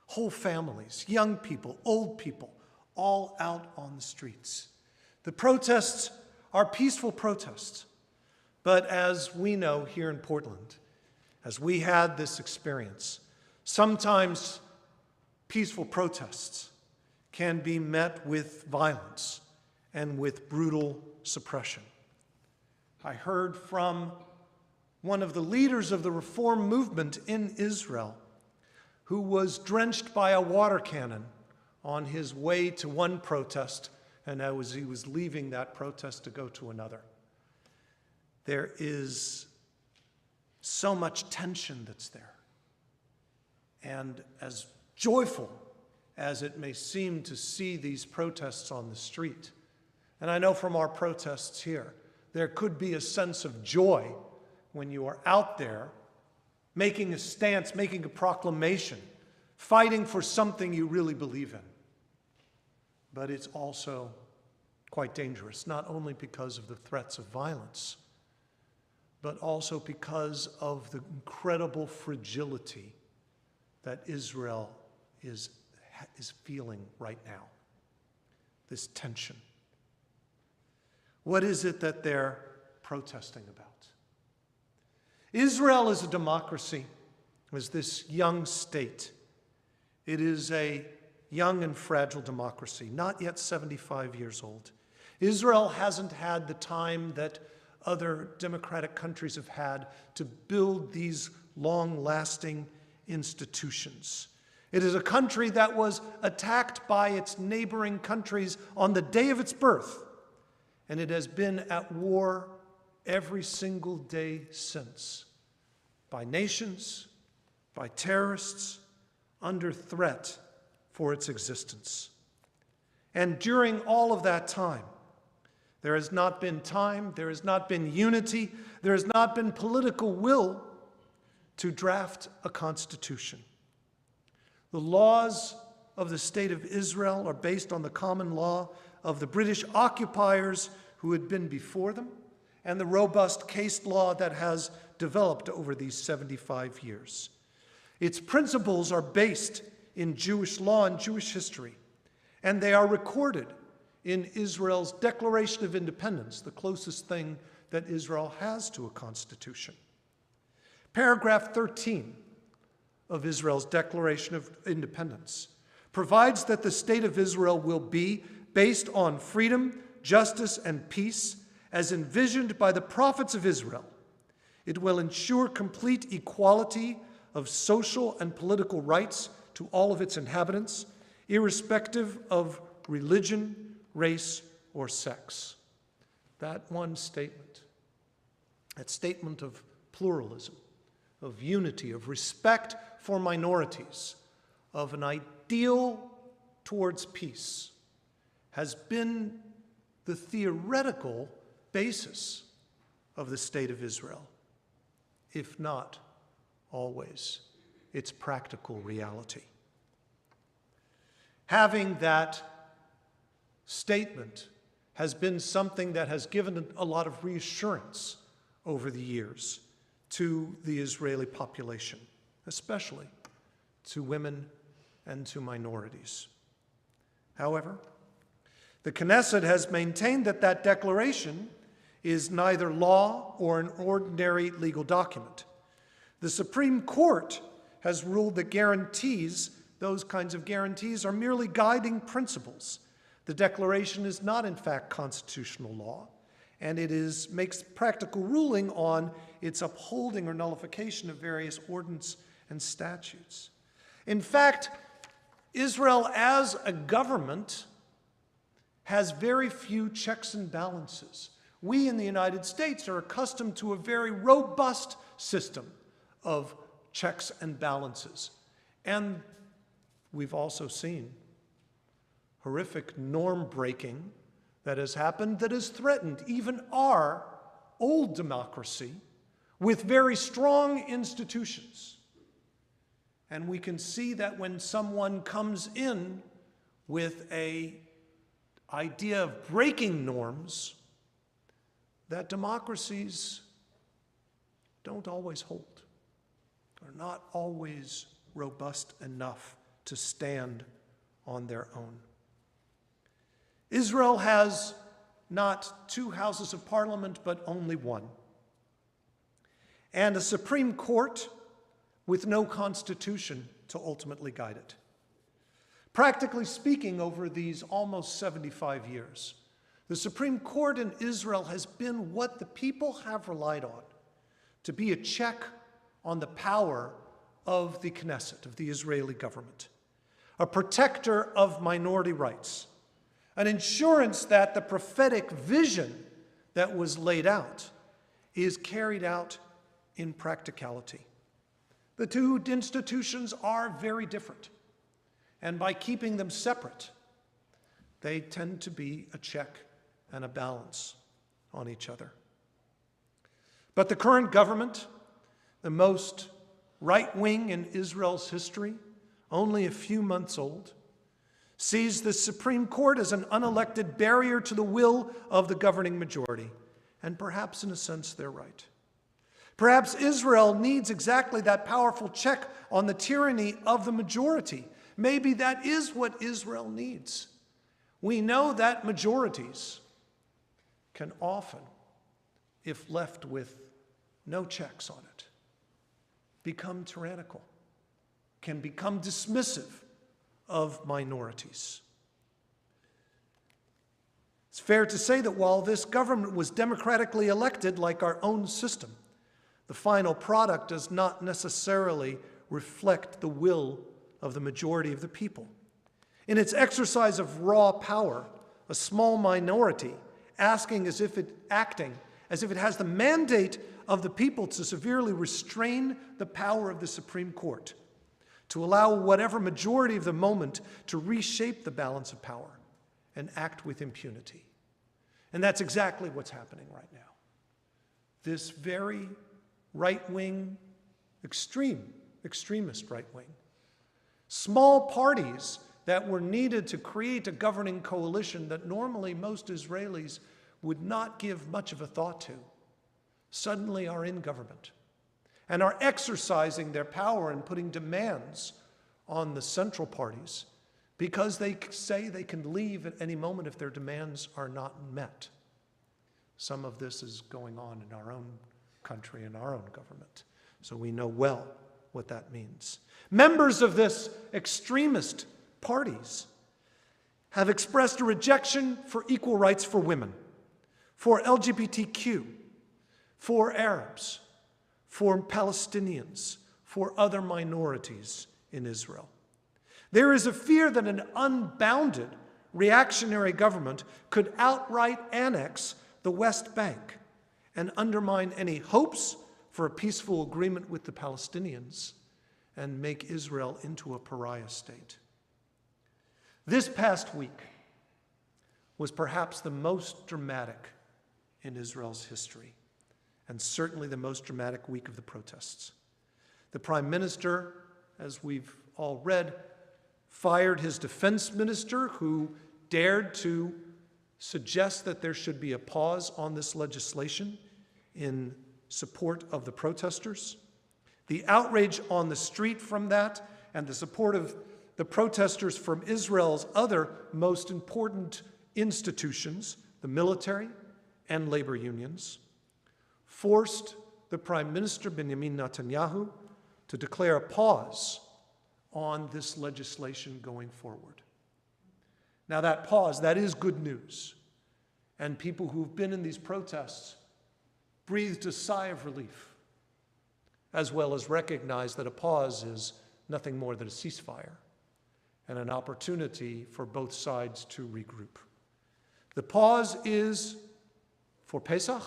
[SPEAKER 2] Whole families, young people, old people, all out on the streets. The protests are peaceful protests, but as we know here in Portland, as we had this experience, sometimes peaceful protests can be met with violence and with brutal suppression. I heard from one of the leaders of the reform movement in Israel who was drenched by a water cannon on his way to one protest, and as he was leaving that protest to go to another. There is so much tension that's there. And as joyful as it may seem to see these protests on the street, and I know from our protests here, there could be a sense of joy when you are out there making a stance, making a proclamation, fighting for something you really believe in. But it's also quite dangerous, not only because of the threats of violence, but also because of the incredible fragility that Israel is feeling right now, this tension. What is it that they're protesting about? Israel is a democracy, is this young state. It is a young and fragile democracy, not yet 75 years old. Israel hasn't had the time that other democratic countries have had to build these long-lasting institutions. It is a country that was attacked by its neighboring countries on the day of its birth, and it has been at war every single day since, by nations, by terrorists, under threat for its existence. And during all of that time, there has not been time, there has not been unity, there has not been political will to draft a constitution. The laws of the state of Israel are based on the common law of the British occupiers who had been before them, and the robust case law that has developed over these 75 years. Its principles are based in Jewish law and Jewish history, and they are recorded in Israel's Declaration of Independence, the closest thing that Israel has to a constitution. Paragraph 13 of Israel's Declaration of Independence provides that the state of Israel will be based on freedom, justice, and peace as envisioned by the prophets of Israel. It will ensure complete equality of social and political rights to all of its inhabitants, irrespective of religion, race, or sex. That one statement, that statement of pluralism, of unity, of respect for minorities, of an ideal towards peace, has been the theoretical basis of the state of Israel, if not always its practical reality. Having that statement has been something that has given a lot of reassurance over the years to the Israeli population, especially to women and to minorities. However, the Knesset has maintained that that declaration is neither law or an ordinary legal document. The Supreme Court has ruled that guarantees, those kinds of guarantees, are merely guiding principles. The declaration is not, in fact, constitutional law, and it makes practical ruling on its upholding or nullification of various ordinances and statutes. In fact, Israel as a government has very few checks and balances. We in the United States are accustomed to a very robust system of checks and balances. And we've also seen horrific norm breaking that has happened that has threatened even our old democracy with very strong institutions. And we can see that when someone comes in with an idea of breaking norms, that democracies don't always hold, are not always robust enough to stand on their own. Israel has not two houses of parliament, but only one, and a Supreme Court with no constitution to ultimately guide it. Practically speaking, over these almost 75 years, The Supreme Court in Israel has been what the people have relied on to be a check on the power of the Knesset, of the Israeli government, a protector of minority rights, an insurance that the prophetic vision that was laid out is carried out in practicality. The two institutions are very different, and by keeping them separate, they tend to be a check and a balance on each other. But the current government, the most right-wing in Israel's history, only a few months old, sees the Supreme Court as an unelected barrier to the will of the governing majority, and perhaps in a sense they're right. Perhaps Israel needs exactly that powerful check on the tyranny of the majority. Maybe that is what Israel needs. We know that majorities can often, if left with no checks on it, become tyrannical, can become dismissive of minorities. It's fair to say that while this government was democratically elected like our own system, the final product does not necessarily reflect the will of the majority of the people. In its exercise of raw power, a small minority acting as if it has the mandate of the people to severely restrain the power of the Supreme Court, to allow whatever majority of the moment to reshape the balance of power and act with impunity. And that's exactly what's happening right now. This very right-wing, extremist right-wing, small parties that were needed to create a governing coalition that normally most Israelis would not give much of a thought to, suddenly are in government and are exercising their power and putting demands on the central parties because they say they can leave at any moment if their demands are not met. Some of this is going on in our own country and our own government, so we know well what that means. Members of this extremist parties have expressed a rejection for equal rights for women, for LGBTQ, for Arabs, for Palestinians, for other minorities in Israel. There is a fear that an unbounded reactionary government could outright annex the West Bank and undermine any hopes for a peaceful agreement with the Palestinians and make Israel into a pariah state. This past week was perhaps the most dramatic in Israel's history, and certainly the most dramatic week of the protests. The Prime Minister, as we've all read, fired his defense minister who dared to suggest that there should be a pause on this legislation in support of the protesters. The outrage on the street from that and the support of the protesters from Israel's other most important institutions, the military and labor unions, forced the Prime Minister Benjamin Netanyahu to declare a pause on this legislation going forward. Now that pause, that is good news. And people who've been in these protests breathed a sigh of relief, as well as recognized that a pause is nothing more than a ceasefire and an opportunity for both sides to regroup. The pause is for Pesach.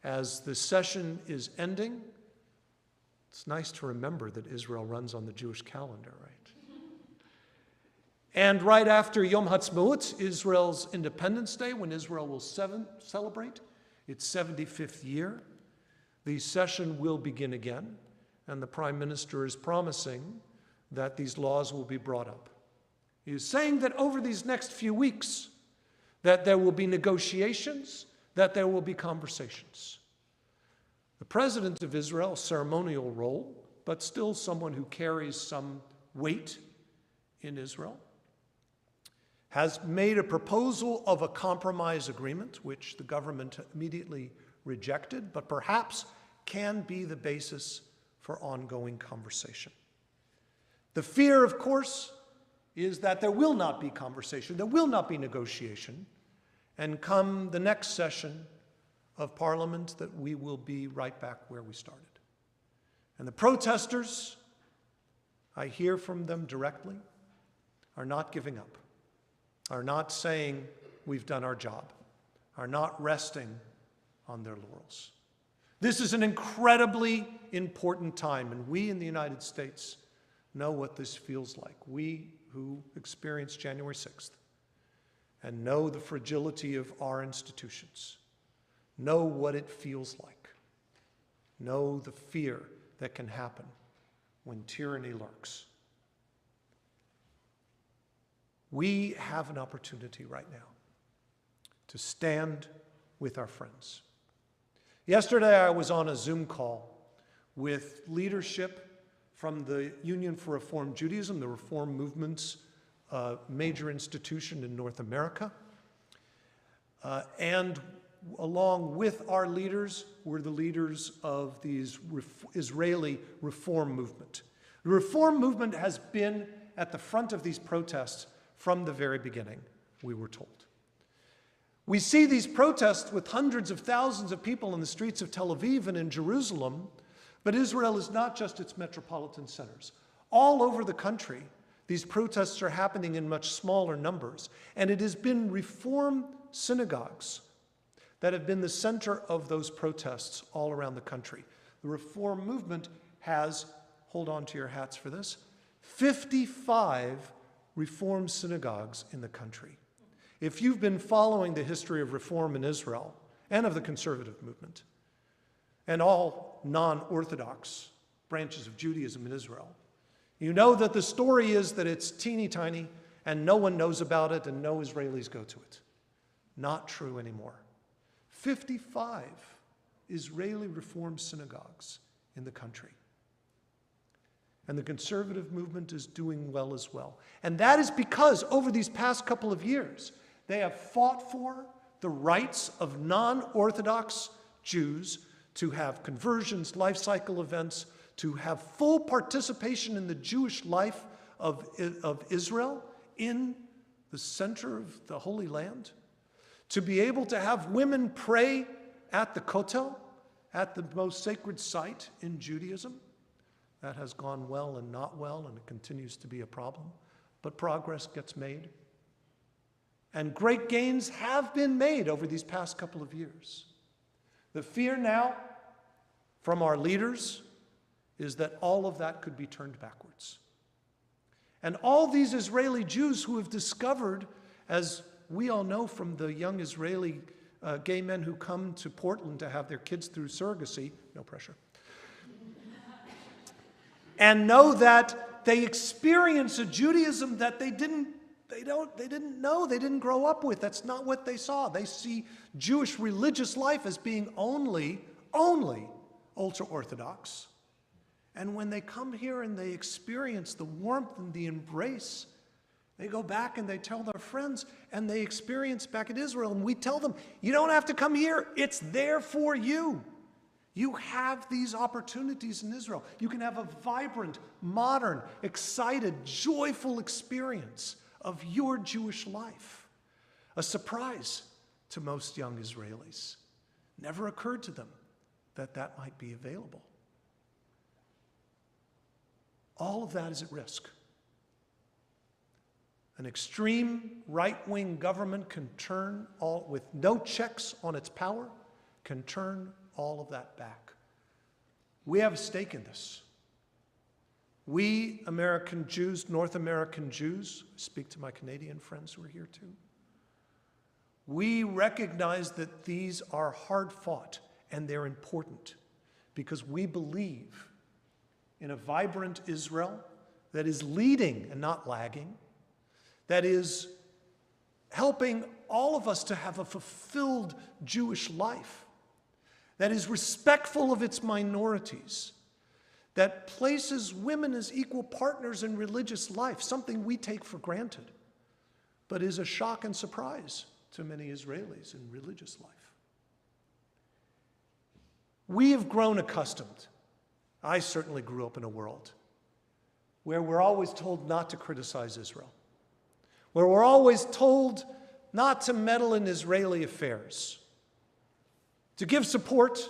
[SPEAKER 2] As the session is ending, it's nice to remember that Israel runs on the Jewish calendar, right? And right after Yom Ha'atzmaut, Israel's Independence Day, when Israel will celebrate its 75th year, the session will begin again, and the Prime Minister is promising that these laws will be brought up. He is saying that over these next few weeks, that there will be negotiations, that there will be conversations. The President of Israel, a ceremonial role, but still someone who carries some weight in Israel, has made a proposal of a compromise agreement, which the government immediately rejected, but perhaps can be the basis for ongoing conversation. The fear, of course, is that there will not be conversation, there will not be negotiation, And come the next session of Parliament, that we will be right back where we started. And the protesters, I hear from them directly, are not giving up, are not saying we've done our job, are not resting on their laurels. This is an incredibly important time, and we in the United States know what this feels like. We who experienced January 6th and know the fragility of our institutions, know what it feels like, know the fear that can happen when tyranny lurks. We have an opportunity right now to stand with our friends. Yesterday, I was on a Zoom call with leadership from the Union for Reform Judaism, the Reform Movement's major institution in North America. And along with our leaders were the leaders of the Israeli Reform Movement. The Reform Movement has been at the front of these protests from the very beginning, we were told. We see these protests with hundreds of thousands of people in the streets of Tel Aviv and in Jerusalem, but Israel is not just its metropolitan centers. All over the country, these protests are happening in much smaller numbers, and it has been Reform synagogues that have been the center of those protests all around the country. The Reform movement has, hold on to your hats for this, 55 Reform synagogues in the country. If you've been following the history of Reform in Israel and of the conservative movement and all non-Orthodox branches of Judaism in Israel, you know that the story is that it's teeny tiny and no one knows about it and no Israelis go to it. Not true anymore. 55 Israeli Reform synagogues in the country. And the conservative movement is doing well as well. And that is because over these past couple of years, they have fought for the rights of non-Orthodox Jews to have conversions, life cycle events, to have full participation in the Jewish life of Israel in the center of the Holy Land, to be able to have women pray at the Kotel, at the most sacred site in Judaism. That has gone well and not well, and it continues to be a problem, but progress gets made. And great gains have been made over these past couple of years. The fear now from our leaders is that all of that could be turned backwards. And all these Israeli Jews who have discovered, as we all know from the young Israeli gay men who come to Portland to have their kids through surrogacy, no pressure, and know that they experience a Judaism that they didn't know, they didn't grow up with. That's not what they saw. They see Jewish religious life as being only ultra-Orthodox. And when they come here and they experience the warmth and the embrace, they go back and they tell their friends, and they experience back in Israel, and we tell them, you don't have to come here. It's there for you. You have these opportunities in Israel. You can have a vibrant, modern, excited, joyful experience of your Jewish life. A surprise to most young Israelis. Never occurred to them that that might be available. All of that is at risk. An extreme right-wing government can turn all, with no checks on its power, can turn all of that back. We have a stake in this. We, American Jews, North American Jews, speak to my Canadian friends who are here too, we recognize that these are hard fought and they're important because we believe in a vibrant Israel that is leading and not lagging, that is helping all of us to have a fulfilled Jewish life, that is respectful of its minorities, that places women as equal partners in religious life, something we take for granted, but is a shock and surprise to many Israelis in religious life. We have grown accustomed. I certainly grew up in a world where we're always told not to criticize Israel, where we're always told not to meddle in Israeli affairs, to give support,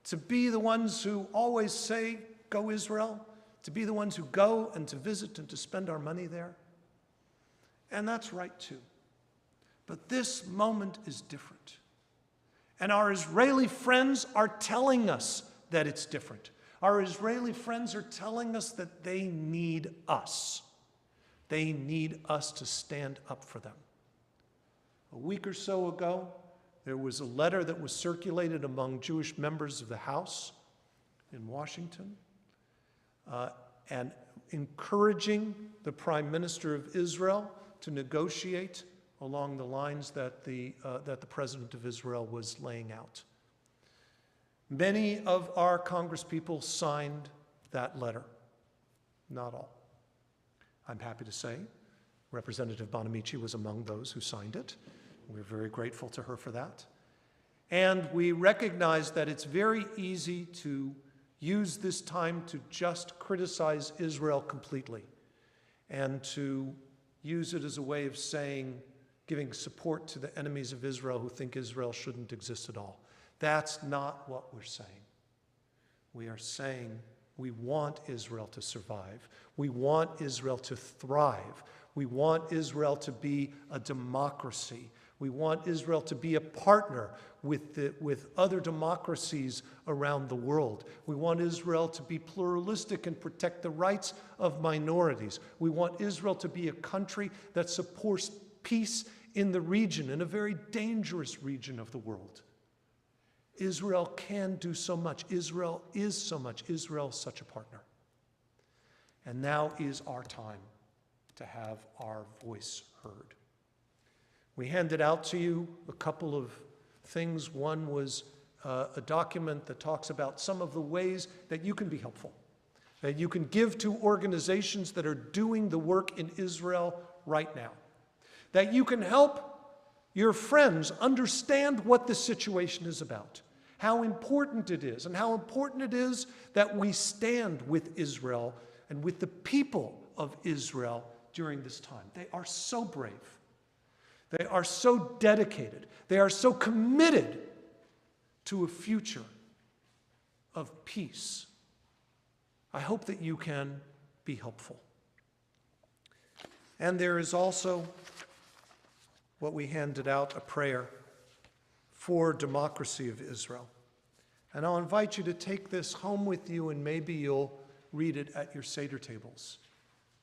[SPEAKER 2] to be the ones who always say, go Israel, to be the ones who go and to visit and to spend our money there. And that's right too. But this moment is different. And our Israeli friends are telling us that it's different. Our Israeli friends are telling us that they need us. They need us to stand up for them. A week or so ago, there was a letter that was circulated among Jewish members of the House in Washington, and encouraging the Prime Minister of Israel to negotiate along the lines that the President of Israel was laying out. Many of our congresspeople signed that letter. Not all. I'm happy to say Representative Bonamici was among those who signed it. We're very grateful to her for that. And we recognize that it's very easy to use this time to just criticize Israel completely and to use it as a way of saying, giving support to the enemies of Israel who think Israel shouldn't exist at all. That's not what we're saying. We are saying we want Israel to survive. We want Israel to thrive. We want Israel to be a democracy. We want Israel to be a partner with other democracies around the world. We want Israel to be pluralistic and protect the rights of minorities. We want Israel to be a country that supports peace in the region, in a very dangerous region of the world. Israel can do so much. Israel is so much. Israel is such a partner. And now is our time to have our voice heard. We handed out to you a couple of things. One was a document that talks about some of the ways that you can be helpful, that you can give to organizations that are doing the work in Israel right now, that you can help your friends understand what the situation is about, how important it is, and how important it is that we stand with Israel and with the people of Israel during this time. They are so brave. They are so dedicated. They are so committed to a future of peace. I hope that you can be helpful. And there is also what we handed out, a prayer for democracy of Israel. And I'll invite you to take this home with you, and maybe you'll read it at your Seder tables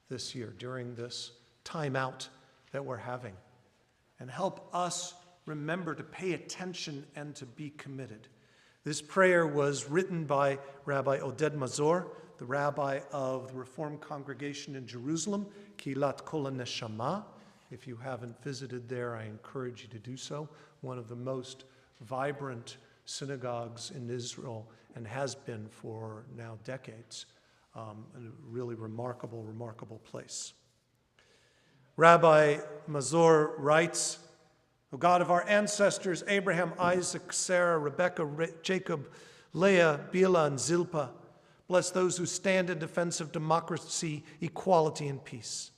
[SPEAKER 2] this year during this time out that we're having. And help us remember to pay attention and to be committed. This prayer was written by Rabbi Oded Mazor, the rabbi of the Reformed congregation in Jerusalem, Kilat Kol HaNeshama. If you haven't visited there, I encourage you to do so. One of the most vibrant synagogues in Israel, and has been for now decades. A really remarkable, remarkable place. Rabbi Mazor writes, O God of our ancestors, Abraham, Isaac, Sarah, Rebekah, Jacob, Leah, Bilhah, and Zilpah, bless those who stand in defense of democracy, equality, and peace.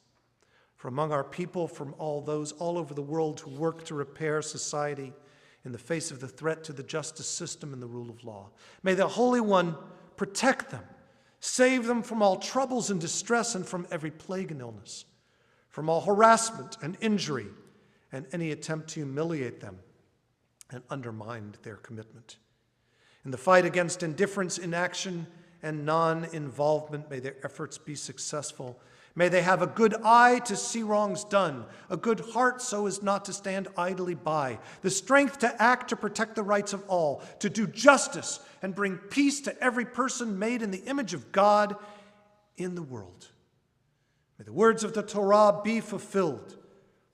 [SPEAKER 2] For among our people, from all those all over the world who work to repair society in the face of the threat to the justice system and the rule of law, may the Holy One protect them, save them from all troubles and distress and from every plague and illness, from all harassment and injury and any attempt to humiliate them and undermine their commitment. In the fight against indifference, inaction, and non-involvement, may their efforts be successful. May they have a good eye to see wrongs done, a good heart so as not to stand idly by, the strength to act to protect the rights of all, to do justice and bring peace to every person made in the image of God in the world. May the words of the Torah be fulfilled,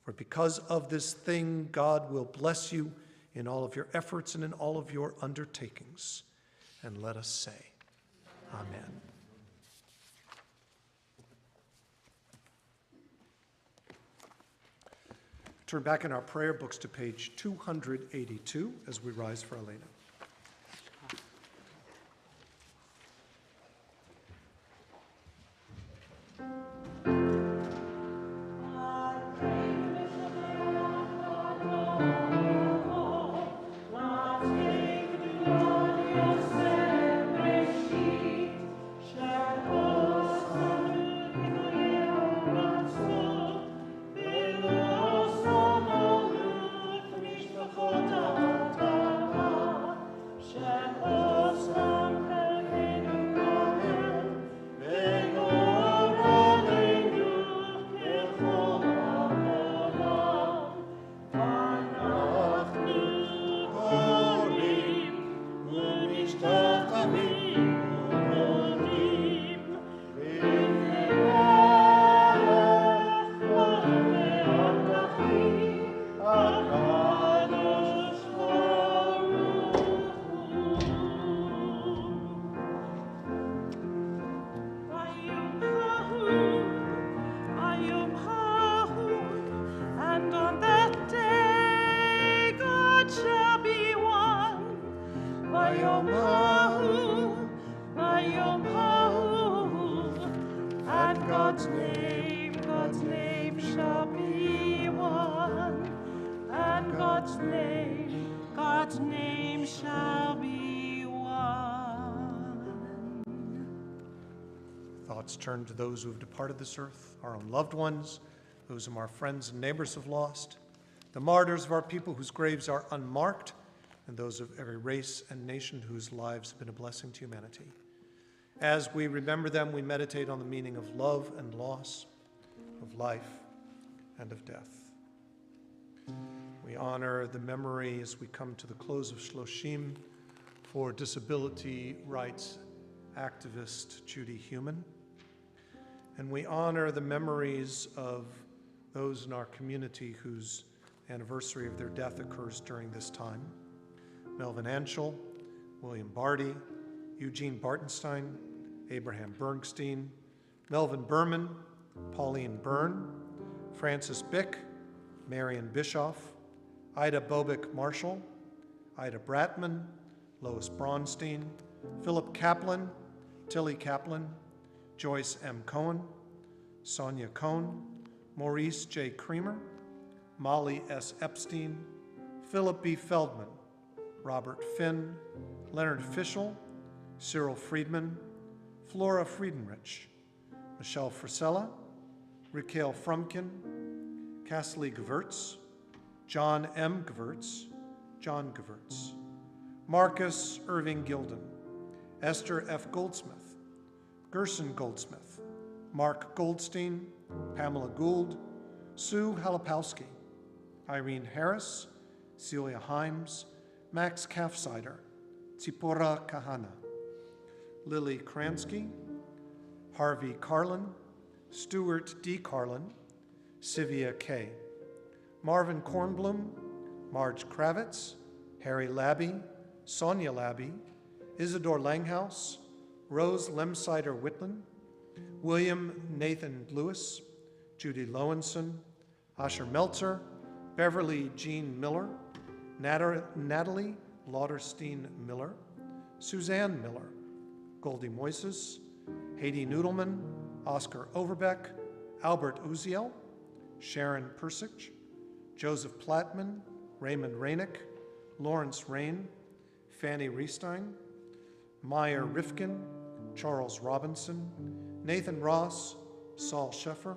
[SPEAKER 2] for because of this thing, God will bless you in all of your efforts and in all of your undertakings. And let us say, Amen. Turn back in our prayer books to page 282 as we rise for Elena.
[SPEAKER 6] I pray with the And on that day God shall be one. Vayom Hahu, and God's name shall be one. And God's name shall be one.
[SPEAKER 2] Thoughts turn to those who have departed this earth, our own loved ones, those whom our friends and neighbors have lost, the martyrs of our people whose graves are unmarked, and those of every race and nation whose lives have been a blessing to humanity. As we remember them, we meditate on the meaning of love and loss, of life and of death. We honor the memory as we come to the close of Shloshim for disability rights activist Judy Heumann. And we honor the memories of those in our community whose anniversary of their death occurs during this time. Melvin Anschel, William Barty, Eugene Bartenstein, Abraham Bernstein, Melvin Berman, Pauline Byrne, Francis Bick, Marion Bischoff, Ida Bobick Marshall, Ida Bratman, Lois Braunstein, Philip Kaplan, Tilly Kaplan, Joyce M. Cohen, Sonia Cohn, Maurice J. Creamer, Molly S. Epstein, Philip B. Feldman, Robert Finn, Leonard Fischel, Cyril Friedman, Flora Friedenrich, Michelle Frisella, Raquel Frumkin, Cassidy Gewurz, John M. Gewurz, John Gewurz, Marcus Irving Gilden, Esther F. Goldsmith, Gerson Goldsmith, Mark Goldstein, Pamela Gould, Sue Halapowski, Irene Harris, Celia Himes, Max Kafsider, Tzipora Kahana, Lily Kransky, Harvey Carlin, Stuart D. Carlin, Sivia K., Marvin Kornblum, Marge Kravitz, Harry Labby, Sonia Labby, Isidore Langhouse, Rose Lemsider Whitland, William Nathan Lewis, Judy Lowenson, Asher Meltzer, Beverly Jean Miller, Natalie Lauderstein Miller, Suzanne Miller, Goldie Moises, Haiti Noodleman, Oscar Overbeck, Albert Uziel, Sharon Persich, Joseph Plattman, Raymond Rainick, Lawrence Rain, Fanny Riestein, Meyer Rifkin, Charles Robinson, Nathan Ross, Saul Sheffer,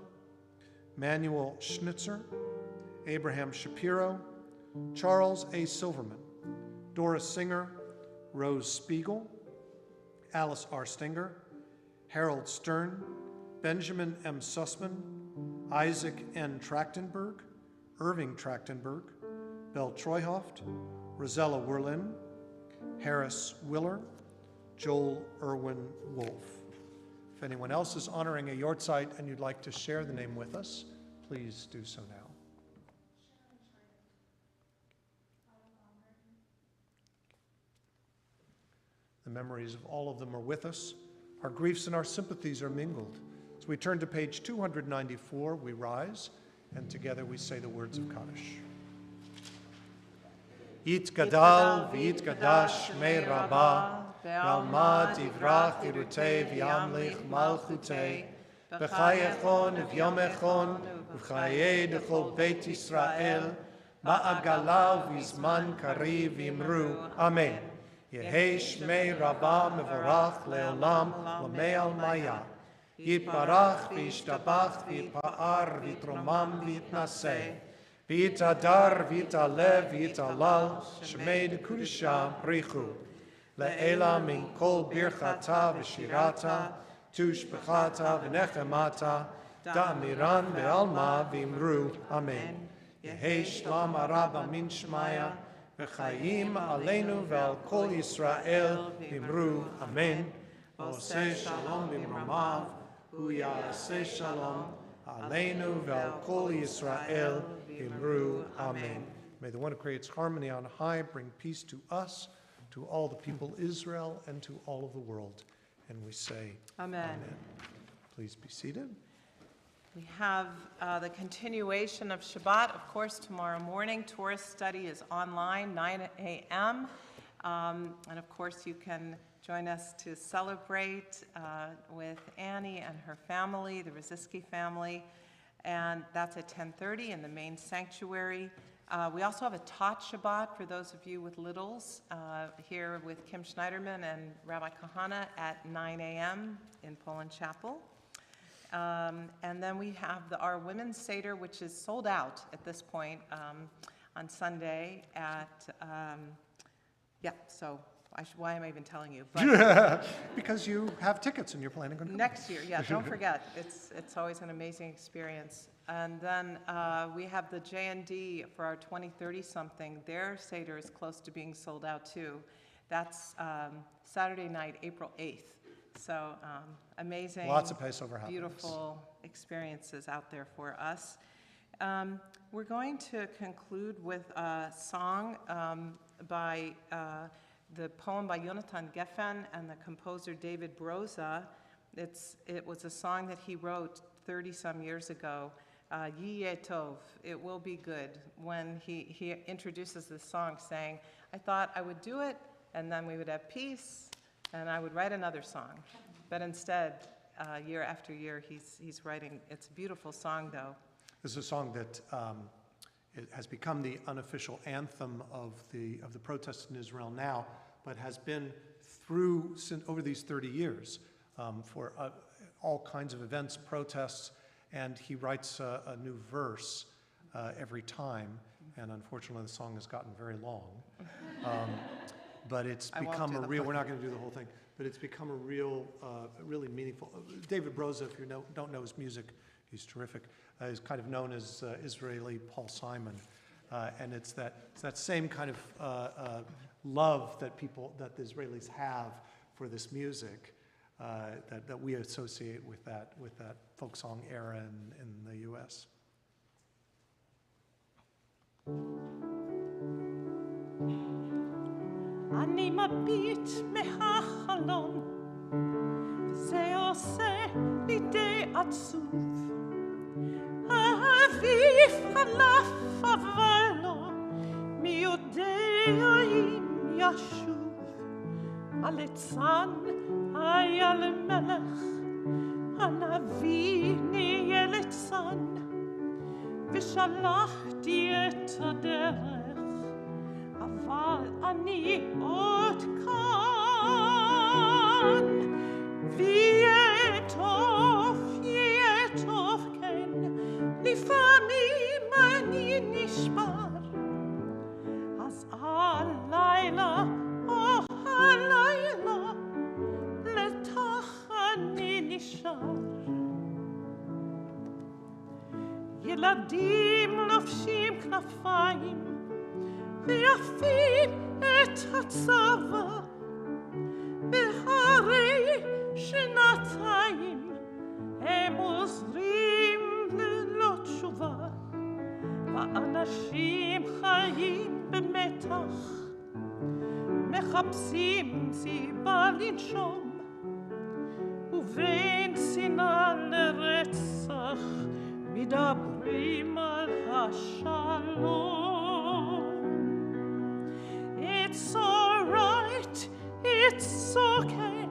[SPEAKER 2] Manuel Schnitzer, Abraham Shapiro, Charles A. Silverman, Doris Singer, Rose Spiegel, Alice R. Stinger, Harold Stern, Benjamin M. Sussman, Isaac N. Trachtenberg, Irving Trachtenberg, Belle Treuhoft, Rosella Werlin, Harris Willer, Joel Irwin Wolf. If anyone else is honoring a yahrzeit and you'd like to share the name with us, please do so now. The memories of all of them are with us. Our griefs and our sympathies are mingled. As we turn to page 294, we rise, and together we say the words of Kaddish. Yit gadal v'yit gadash me rabbah, ve'alma tivrach irutei v'yamlich malchutei, b'chayechon v'yomechon, v'chayei dechol Beit Yisrael, ba'agala v'zman kariv imru. Amen. Yehi shmei rabba mevorach leolam l'me'al maya. Yitbarach v'yishtabach v'yitpa'ar v'yitromam v'yitnaseh. V'yitadar v'yitalev v'yitalal shmei dekudisha richu. Le'ela min kol birchata v'shirata tushbechata v'nechemata da'amiran be'alma v'imru. Amen. Yehi shlam araba min shmaya v'chayim aleinu ve'al kol Yisrael v'imru. Amen. Oseh shalom b'mromav u'yaseh shalom aleinu ve'al kol Yisrael v'imru. Amen. May the one who creates harmony on high bring peace to us, to all the people Israel, and to all of the world. And we say,
[SPEAKER 1] Amen.
[SPEAKER 2] Amen. Please be seated.
[SPEAKER 1] We have the continuation of Shabbat, of course, tomorrow morning. Torah study is online, 9 a.m. And of course, you can join us to celebrate with Annie and her family, the Roziski family. And that's at 10:30 in the main sanctuary. We also have a Tot Shabbat for those of you with littles here with Kim Schneiderman and Rabbi Kahana at 9 a.m. in Poland Chapel. And then we have our Women's Seder, which is sold out at this point on Sunday at, so why am I even telling you? But
[SPEAKER 2] Because you have tickets and you're planning on coming.
[SPEAKER 1] next year, yeah, don't forget. It's always an amazing experience. And then we have the J&D for our 2030 something. Their Seder is close to being sold out too. That's Saturday night, April 8th. So amazing.
[SPEAKER 2] Lots of Passover happenings.
[SPEAKER 1] Beautiful experiences out there for us. We're going to conclude with a song by the poem by Yonatan Geffen and the composer David Broza. It was a song that he wrote 30-some years ago, Yiyeh Tov, it will be good, when he introduces this song saying, I thought I would do it, and then we would have peace, and I would write another song. But instead, year after year, he's writing. It's a beautiful song, though.
[SPEAKER 2] This is a song that it has become the unofficial anthem of the protests in Israel now, but has been over these 30 years for all kinds of events, protests, and he writes a new verse every time, and unfortunately the song has gotten very long. But it's become a real, we're not going to do the whole thing, but it's become a really meaningful. David Broza, if you don't know his music, he's terrific. He's kind of known as Israeli Paul Simon. And it's that same kind of love that the Israelis have for this music that we associate with that folk song era in the U.S.
[SPEAKER 6] אני מביט מהחלון, וזה עושה לי די עצוב. האביב חלף אבל לא, מי יודע אם ישוב. הליצן היה למלך, הנביא נהיה ליצן, ושלחתי את הדרך. אבל אני עוד כאן, ויהיה טוב, כן, לפעמים אני נשבר, אז הלילה, הלילה, לתוך אני נשאר. ילדים לובשים כנפיים, ויפים את הצבא, בהרי שנתיים הם עוזרים ללא תשובה, ואנשים חיים במתח, מחפשים סיבה לנשום, ובין שנאה לרצח מדברים על השלום. It's alright, it's okay.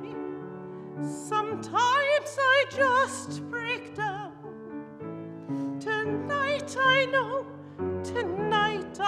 [SPEAKER 6] Sometimes I just break down. Tonight I know, tonight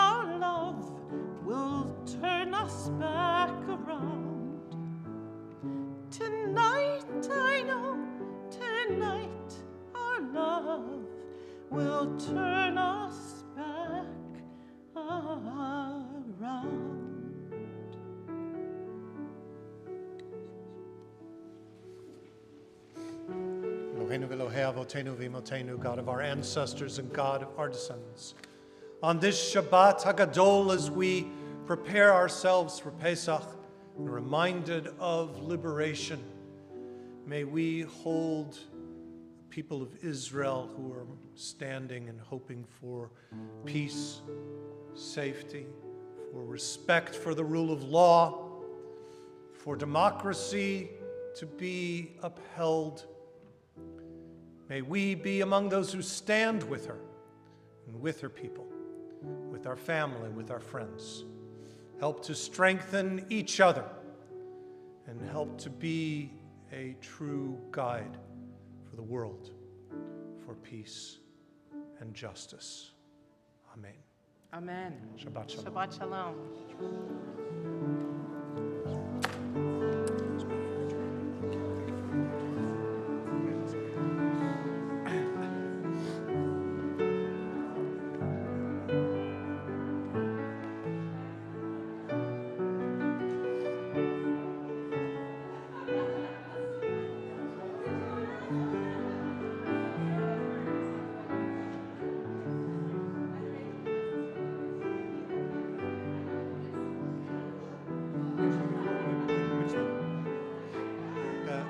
[SPEAKER 2] Eloheinu v'Elohei avotenu v'imotenu, God of our ancestors and God of our descendants. On this Shabbat HaGadol, as we prepare ourselves for Pesach, and reminded of liberation, may we hold the people of Israel who are standing and hoping for peace, safety, for respect for the rule of law, for democracy to be upheld. May we be among those who stand with her and with her people, with our family, with our friends. Help to strengthen each other and help to be a true guide for the world, for peace and justice. Amen.
[SPEAKER 1] Amen.
[SPEAKER 2] Shabbat shalom.
[SPEAKER 1] Shabbat shalom.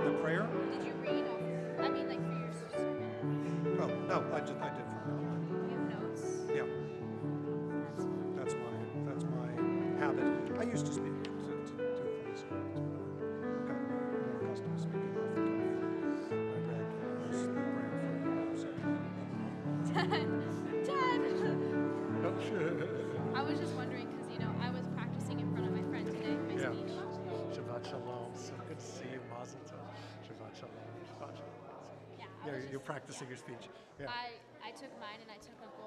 [SPEAKER 2] The prayer?
[SPEAKER 4] Did you read off? I mean, like for your sermon?
[SPEAKER 2] Oh, no, I did from
[SPEAKER 4] You have notes?
[SPEAKER 2] yeah. That's my habit. I used to speak to do it from this. Got more accustomed to speaking off the cuff. I read most of the prayer for
[SPEAKER 4] Dad!
[SPEAKER 2] you.
[SPEAKER 4] I was just wondering because, I was practicing in front of my friend today, my
[SPEAKER 2] Yeah.
[SPEAKER 4] speech.
[SPEAKER 2] Shabbat shalom. So good to see you, Mazel Tov. Shabbat shalom. Shabbat shalom.
[SPEAKER 4] Yeah,
[SPEAKER 2] Yeah, you're practicing your speech. Yeah.
[SPEAKER 4] I took mine and I took a gold